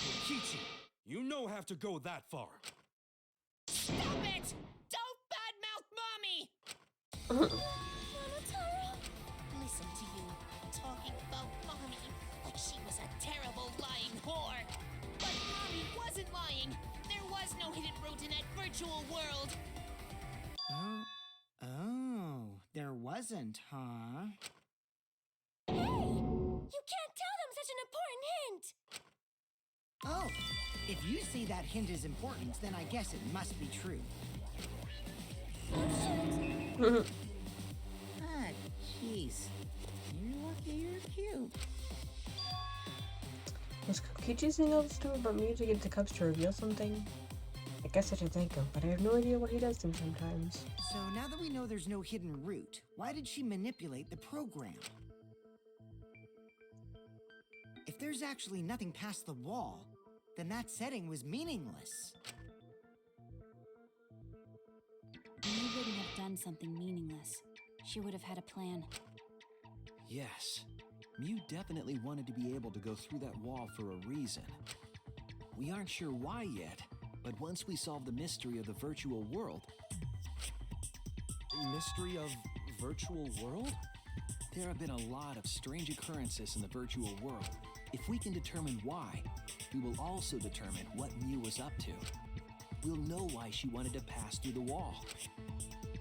Kichi, you no have to go that far. Stop it! Don't badmouth Mommy! Monotaro? Listen to you, talking about Mommy like she was a terrible lying whore. But Mommy wasn't lying. There was no hidden route in that virtual world. Oh, there wasn't, huh? Hey! You can't tell them such an important hint! Oh, if you say that hint is important, then I guess it must be true. Oh, Jeez. You're lucky you're cute. Was Kokichi saying all this to her about me to get the cups to reveal something? I guess I should thank him, but I have no idea what he does to me sometimes. So now that we know there's no hidden route, why did she manipulate the program? If there's actually nothing past the wall, then that setting was meaningless. Mew wouldn't have done something meaningless. She would have had a plan. Yes, Mew definitely wanted to be able to go through that wall for a reason. We aren't sure why yet, but once we solve the mystery of the virtual world... Mystery of virtual world? There have been a lot of strange occurrences in the virtual world. If we can determine why, we will also determine what Mew was up to. We'll know why she wanted to pass through the wall.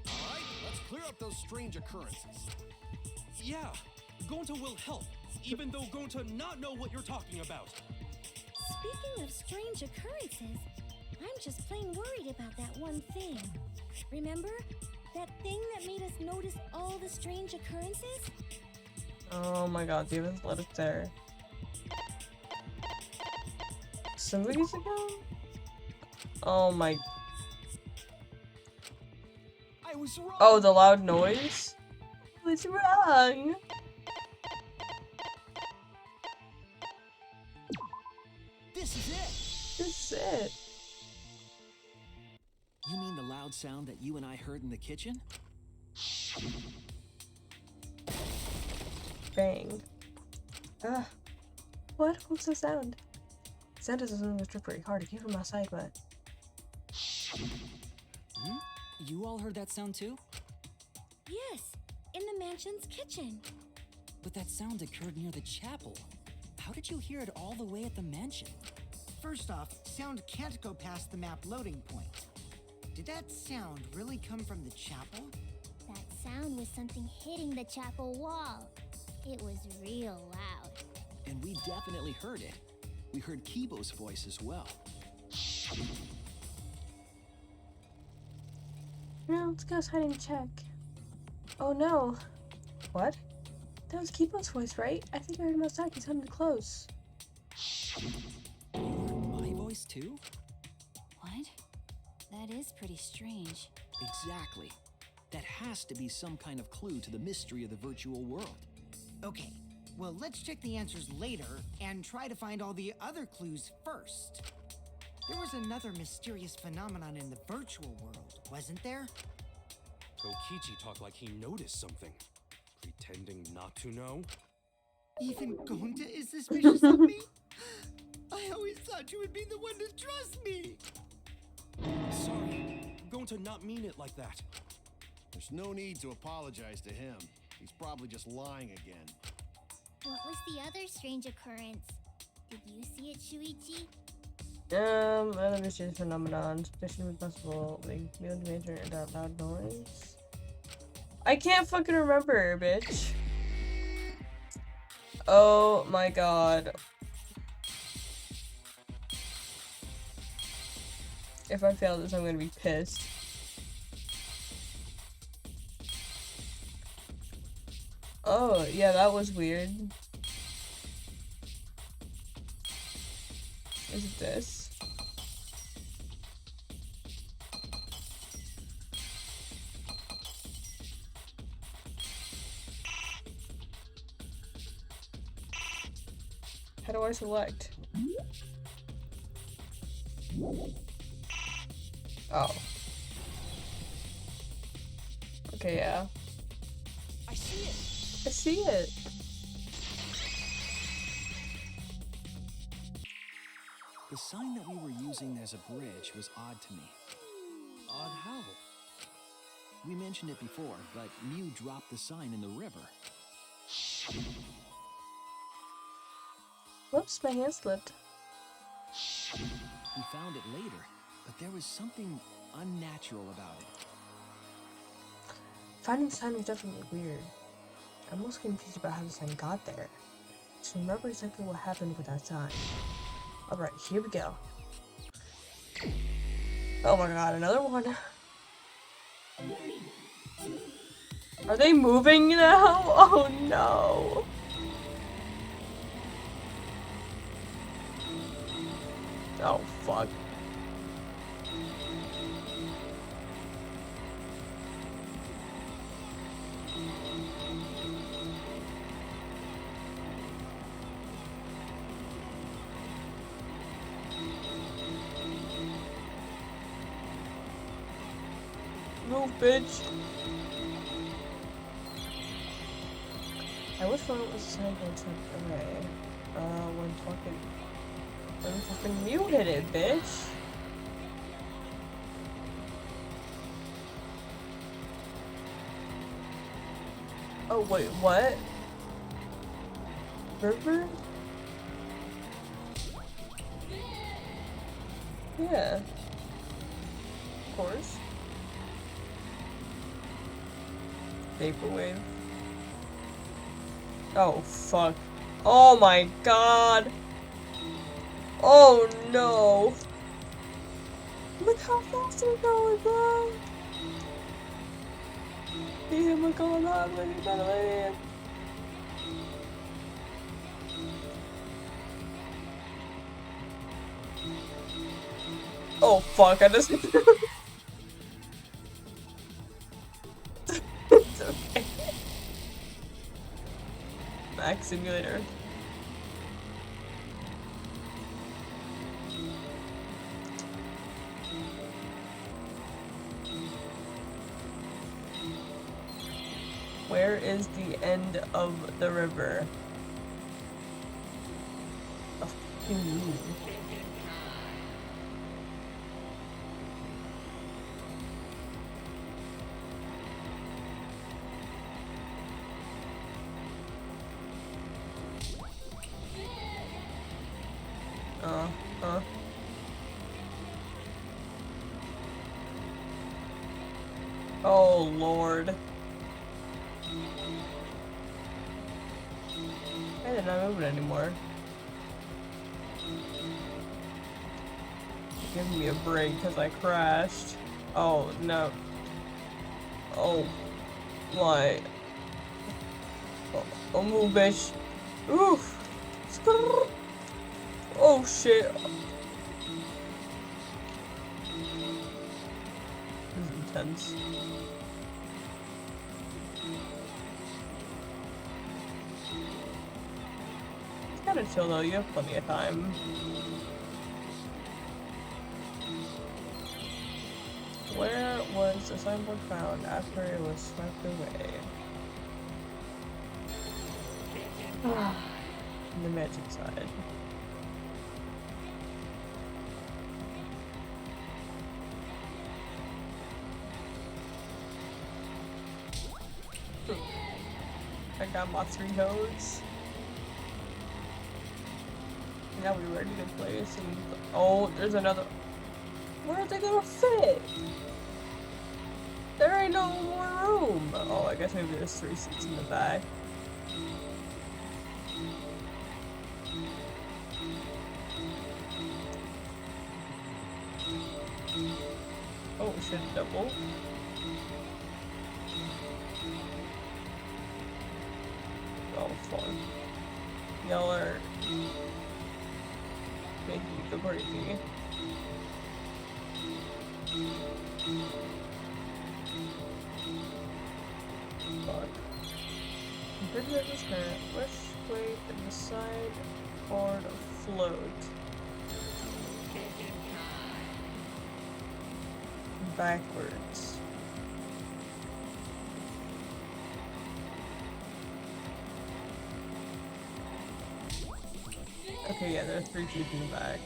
Alright, let's clear up those strange occurrences. Yeah, Gonta will help, even though Gonta not know what you're talking about. Speaking of strange occurrences, I'm just plain worried about that one thing. Remember? That thing that made us notice all the strange occurrences? Oh my god, they haven't let it there. Some movies ago? Oh my... I was wrong! Oh, the loud noise? What's wrong? This is it! This is it. You mean the loud sound that you and I heard in the kitchen? Bang. Ah. What? What's the sound? Sound doesn't was pretty hard to keep from outside, but... Hmm? You all heard that sound too? Yes, in the mansion's kitchen. But that sound occurred near the chapel. How did you hear it all the way at the mansion? First off, sound can't go past the map loading point. Did that sound really come from the chapel? That sound was something hitting the chapel wall. It was real loud. And we definitely heard it. We heard Kibo's voice as well. No, let's go hide and check. Oh no. What? That was Kipo's voice, right? I think I heard him outside. He's coming close. You heard my voice too? What? That is pretty strange. Exactly. That has to be some kind of clue to the mystery of the virtual world. Okay, well, let's check the answers later and try to find all the other clues first. There was another mysterious phenomenon in the virtual world, wasn't there? Kokichi talked like he noticed something, pretending not to know. Even Gonta is suspicious of me? I always thought you would be the one to trust me! Sorry, Gonta not mean it like that. There's no need to apologize to him. He's probably just lying again. What was the other strange occurrence? Did you see it, Shuichi? Another mysterious phenomenon. Suspicion was possible. Like, beyond dimension and that loud noise. I can't fucking remember, bitch. Oh my god. If I fail this, I'm gonna be pissed. Oh, yeah, that was weird. Is it this? do I select? Oh. Okay, yeah. I see it. I see it. The sign that we were using as a bridge was odd to me. Odd how? We mentioned it before, but Mew dropped the sign in the river. Whoops, my hand slipped. We found it later, but there was something unnatural about it. Finding the sign was definitely weird. I'm most confused about how the sign got there. To remember exactly what happened with that sign. Alright, here we go. Oh my god, another one. Are they moving now? Oh no. Oh fuck. Move, bitch. I wish one was assigned when tucked away. When fucking Mew hit it, bitch. Oh wait, what? River? Yeah. Of course. Vaporwave. Oh fuck. Oh my god. Oh no. Look how fast we're going, bro. Yeah, we're going on, lady, better land. Oh fuck, I just it's okay. Max Simulator. Where is the end of the river? A fucking moon. Oh lord. They're not moving anymore. Give me a break because I crashed. Oh no. Oh my. Oh move, bitch. Oof. Oh shit. This is intense. It's kind of chill though, you have plenty of time. Where was the signboard found after it was swept away? The magic side. I got my 3 nodes. Now we're ready to play some. Oh, there's another. Where are they gonna fit? There ain't no more room. Oh, I guess maybe there's 3 seats in the back. Oh, shit, double. Oh, fun. Y'all are making me go crazy. Fuck. Bridge this current. Which way to the side Forward float. Backwards. Okay, yeah, there are 3 keeping back.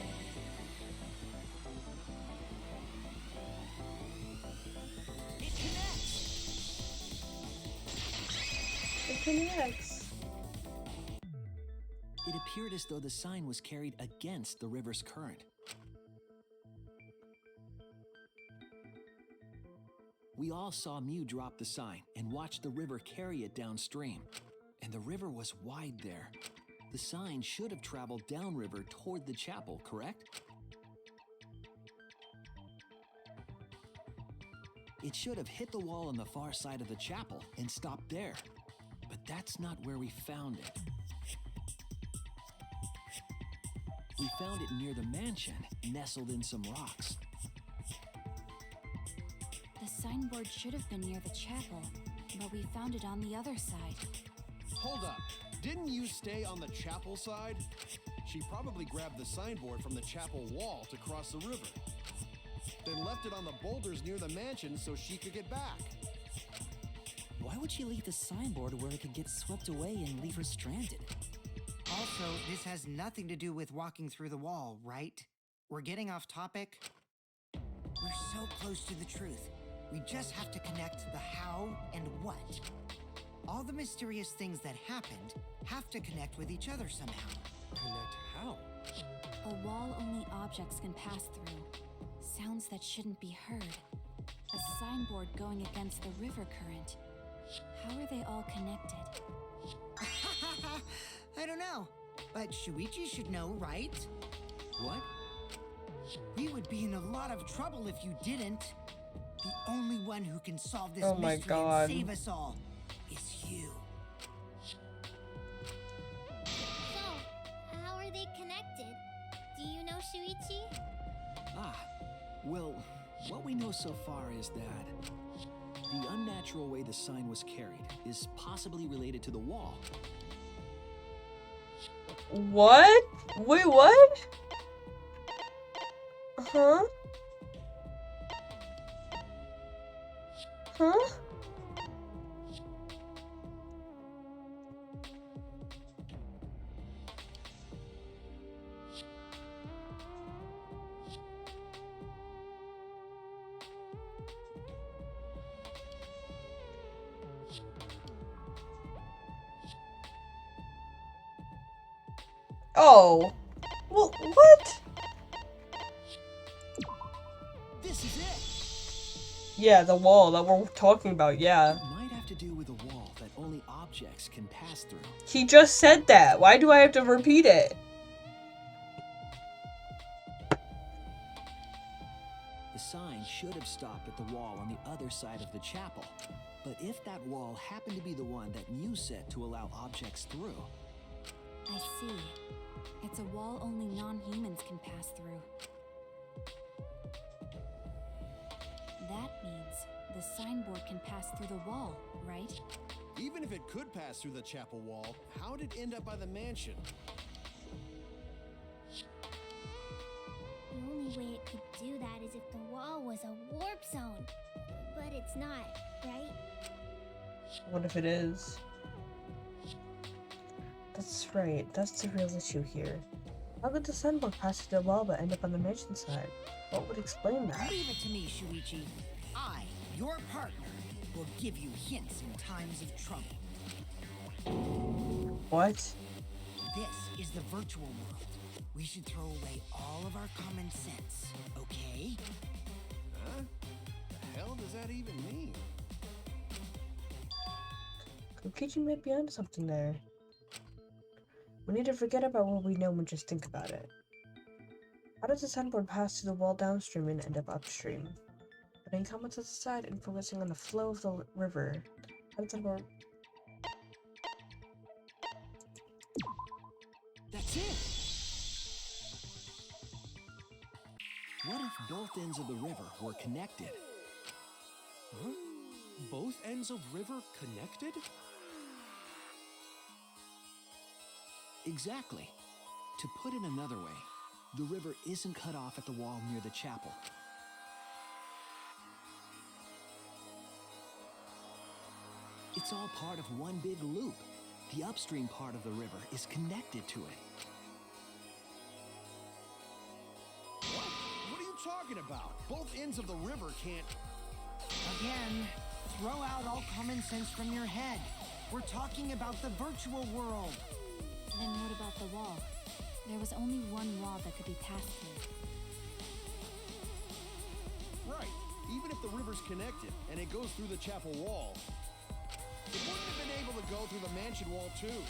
It connects. It appeared as though the sign was carried against the river's current. We all saw Mew drop the sign and watch the river carry it downstream. And the river was wide there. The sign should have traveled downriver toward the chapel, correct? It should have hit the wall on the far side of the chapel and stopped there. But that's not where we found it. We found it near the mansion, nestled in some rocks. The signboard should have been near the chapel, but we found it on the other side. Hold up. Didn't you stay on the chapel side? She probably grabbed the signboard from the chapel wall to cross the river. Then left it on the boulders near the mansion so she could get back. Why would she leave the signboard where it could get swept away and leave her stranded? Also, this has nothing to do with walking through the wall, right? We're getting off topic. We're so close to the truth. We just have to connect the how and what. All the mysterious things that happened have to connect with each other somehow. Connect how? A wall only objects can pass through. Sounds that shouldn't be heard. A signboard going against the river current. How are they all connected? I don't know, but Shuichi should know, right? What? We would be in a lot of trouble if you didn't. The only one who can solve this Oh my mystery God. and save us all is you. So, how are they connected? Do you know, Shuichi? Well, what we know so far is that the unnatural way the sign was carried is possibly related to the wall. What? Wait, what? Huh? Huh? Oh. Well, what? This is it! Yeah, the wall that we're talking about, yeah. It might have to do with a wall that only objects can pass through. He just said that. Why do I have to repeat it? The sign should have stopped at the wall on the other side of the chapel. But if that wall happened to be the one that Mew set to allow objects through, I see. It's a wall only non-humans can pass through. That means the signboard can pass through the wall, right? Even if it could pass through the chapel wall, how did it end up by the mansion? The only way it could do that is if the wall was a warp zone. But it's not, right? What if it is? That's right. That's the real issue here. How could the signboard pass through the wall but end up on the mansion side? What would explain that? Leave it to me, Shuichi. I, your partner, will give you hints in times of trouble. What? This is the virtual world. We should throw away all of our common sense, okay? Huh? The hell does that even mean? Kokichi might be onto something there. We need to forget about what we know and just think about it. How does the signboard pass through the wall downstream and end up upstream? Putting comments to the side and focusing on the flow of the river. How does the signboard... that's it! What if both ends of the river were connected? Huh? Both ends of river connected? Exactly. To put it another way, the river isn't cut off at the wall near the chapel. It's all part of one big loop. The upstream part of the river is connected to it. What? What are you talking about? Both ends of the river can't... Again, throw out all common sense from your head. We're talking about the virtual world. Then what about the wall? There was only one wall that could be passed through. Right. Even if the river's connected and it goes through the chapel wall, it wouldn't have been able to go through the mansion wall too.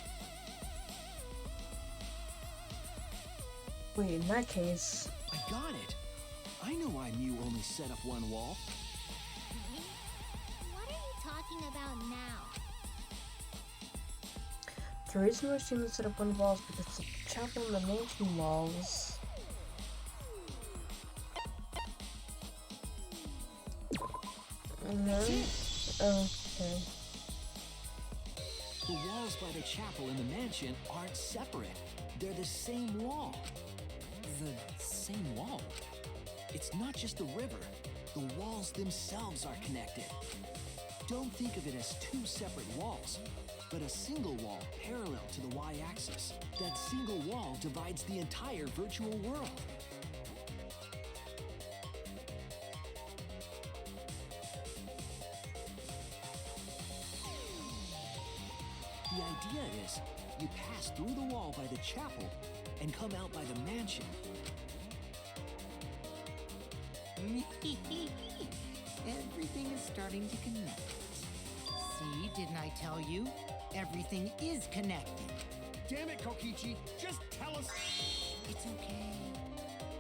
Wait, in that case... I got it. I know why Mew only set up one wall. What are you talking about now? The reason why she only set up one wall is because the chapel and the mansion walls... Okay. The walls by the chapel and the mansion aren't separate. They're the same wall. The same wall? It's not just the river. The walls themselves are connected. Don't think of it as two separate walls, but a single wall parallel to the y-axis. That single wall divides the entire virtual world. The idea is, you pass through the wall by the chapel and come out by the mansion. Everything is starting to connect. See, didn't I tell you? Everything is connected. Damn it, Kokichi! Just tell us... It's okay.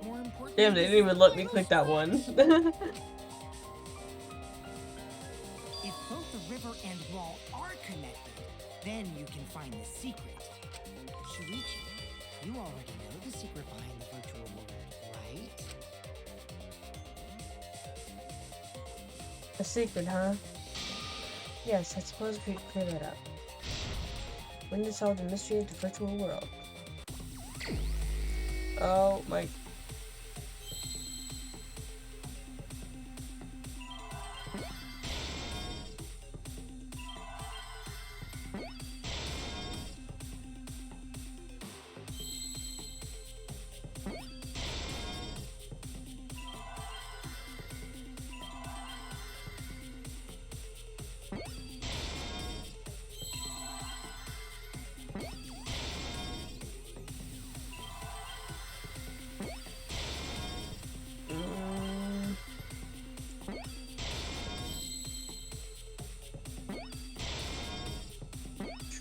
More important... Damn, they didn't even let me click that one. If both the river and wall are connected, then you can find the secret. Shuichi, you already know the secret behind the virtual world, right? A secret, huh? Yes, I suppose we could clear that up. We need to solve the mystery of the virtual world. Oh my...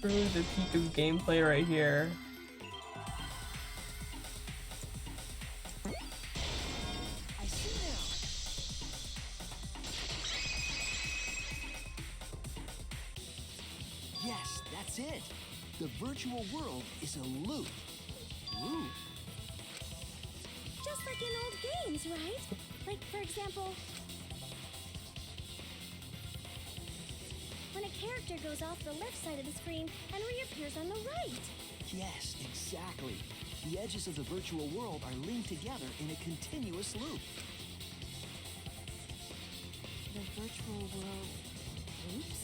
Truly the peak of gameplay right here. I see now. Yes, that's it. The virtual world is a loop. Loop? Just like in old games, right? Like, for example, when a character goes off the left side of the screen and reappears on the right. Yes, exactly. The edges of the virtual world are linked together in a continuous loop. The virtual world loops?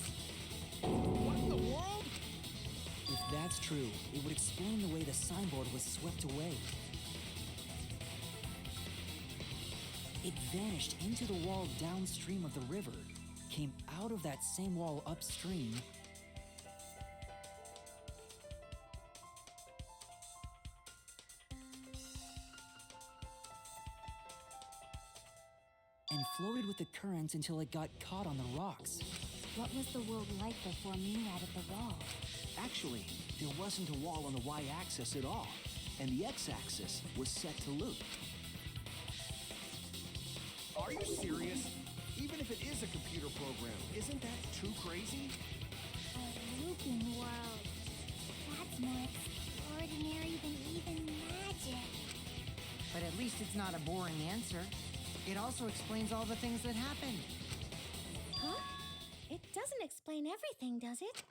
What in the world? If that's true, it would explain the way the signboard was swept away. It vanished into the wall downstream of the river, came out of that same wall upstream, and floated with the current until it got caught on the rocks. What was the world like before Mew added the wall? Actually, there wasn't a wall on the y-axis at all, and the x-axis was set to loop. Are you serious? Even if it is a computer program, isn't that too crazy? A looping world. That's more extraordinary than even magic. But at least it's not a boring answer. It also explains all the things that happened. Huh? It doesn't explain everything, does it?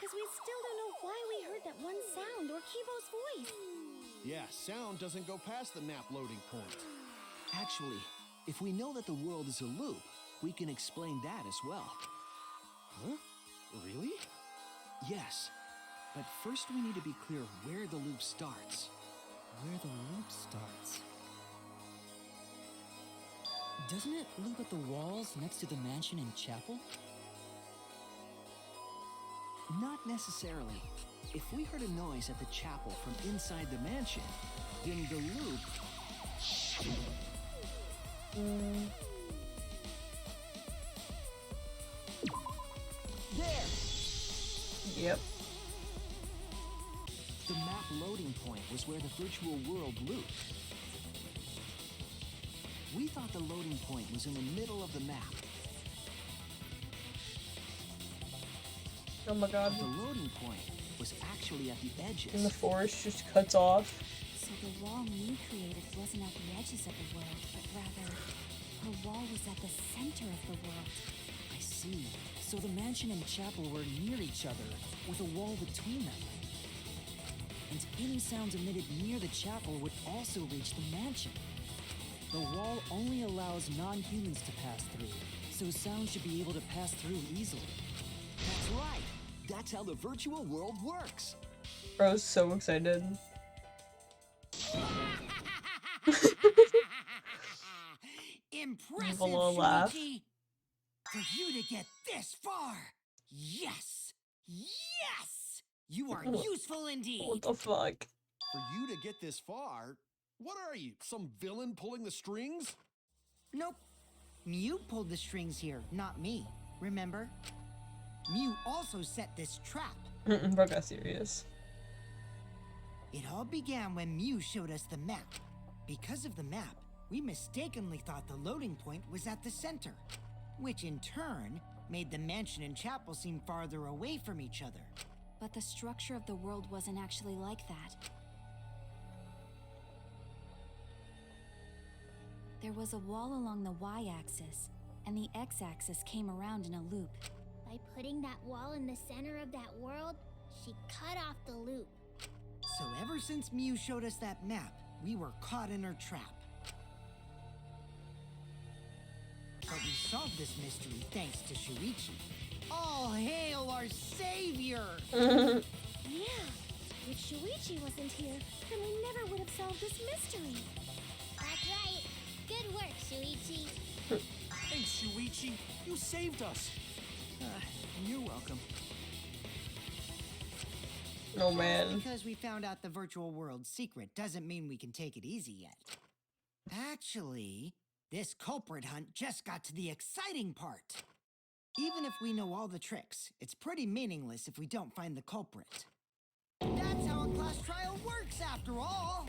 Because we still don't know why we heard that one sound or Kibo's voice. Yeah, sound doesn't go past the map loading point. Actually, if we know that the world is a loop, we can explain that as well. Huh? Really? Yes. But first we need to be clear where the loop starts. Where the loop starts. Doesn't it loop at the walls next to the mansion and chapel? Not necessarily. If we heard a noise at the chapel from inside the mansion, then the loop... There! Yep. The map loading point was where the virtual world looped. We thought the loading point was in the middle of the map. Oh my god. The loading point was actually at the edges. And the forest just cuts off. So the wall Mew created wasn't at the edges of the world, but rather, her wall was at the center of the world. I see. So the mansion and chapel were near each other, with a wall between them. And any sounds emitted near the chapel would also reach the mansion. The wall only allows non-humans to pass through, so sound should be able to pass through easily. That's right. That's how the virtual world works. Bro's so excited. Impressive, Have a little laugh. Shuichi! For you to get this far! Yes! Yes! You are useful indeed! What the fuck? For you to get this far, what are you, some villain pulling the strings? Nope. Mew pulled the strings here, not me. Remember? Mew also set this trap. Bro got serious. It all began when Mew showed us the map. Because of the map, we mistakenly thought the loading point was at the center, which in turn made the mansion and chapel seem farther away from each other. But the structure of the world wasn't actually like that. There was a wall along the y-axis, and the x-axis came around in a loop. By putting that wall in the center of that world, she cut off the loop. So ever since Mew showed us that map, we were caught in her trap. But we solved this mystery thanks to Shuichi. All hail our savior! Yeah, if Shuichi wasn't here, then we never would have solved this mystery. That's right. Good work, Shuichi. Thanks, Shuichi. You saved us. You're welcome. Oh man. Because we found out the virtual world's secret doesn't mean we can take it easy yet. Actually, this culprit hunt just got to the exciting part. Even if we know all the tricks, it's pretty meaningless if we don't find the culprit. That's how a class trial works, after all.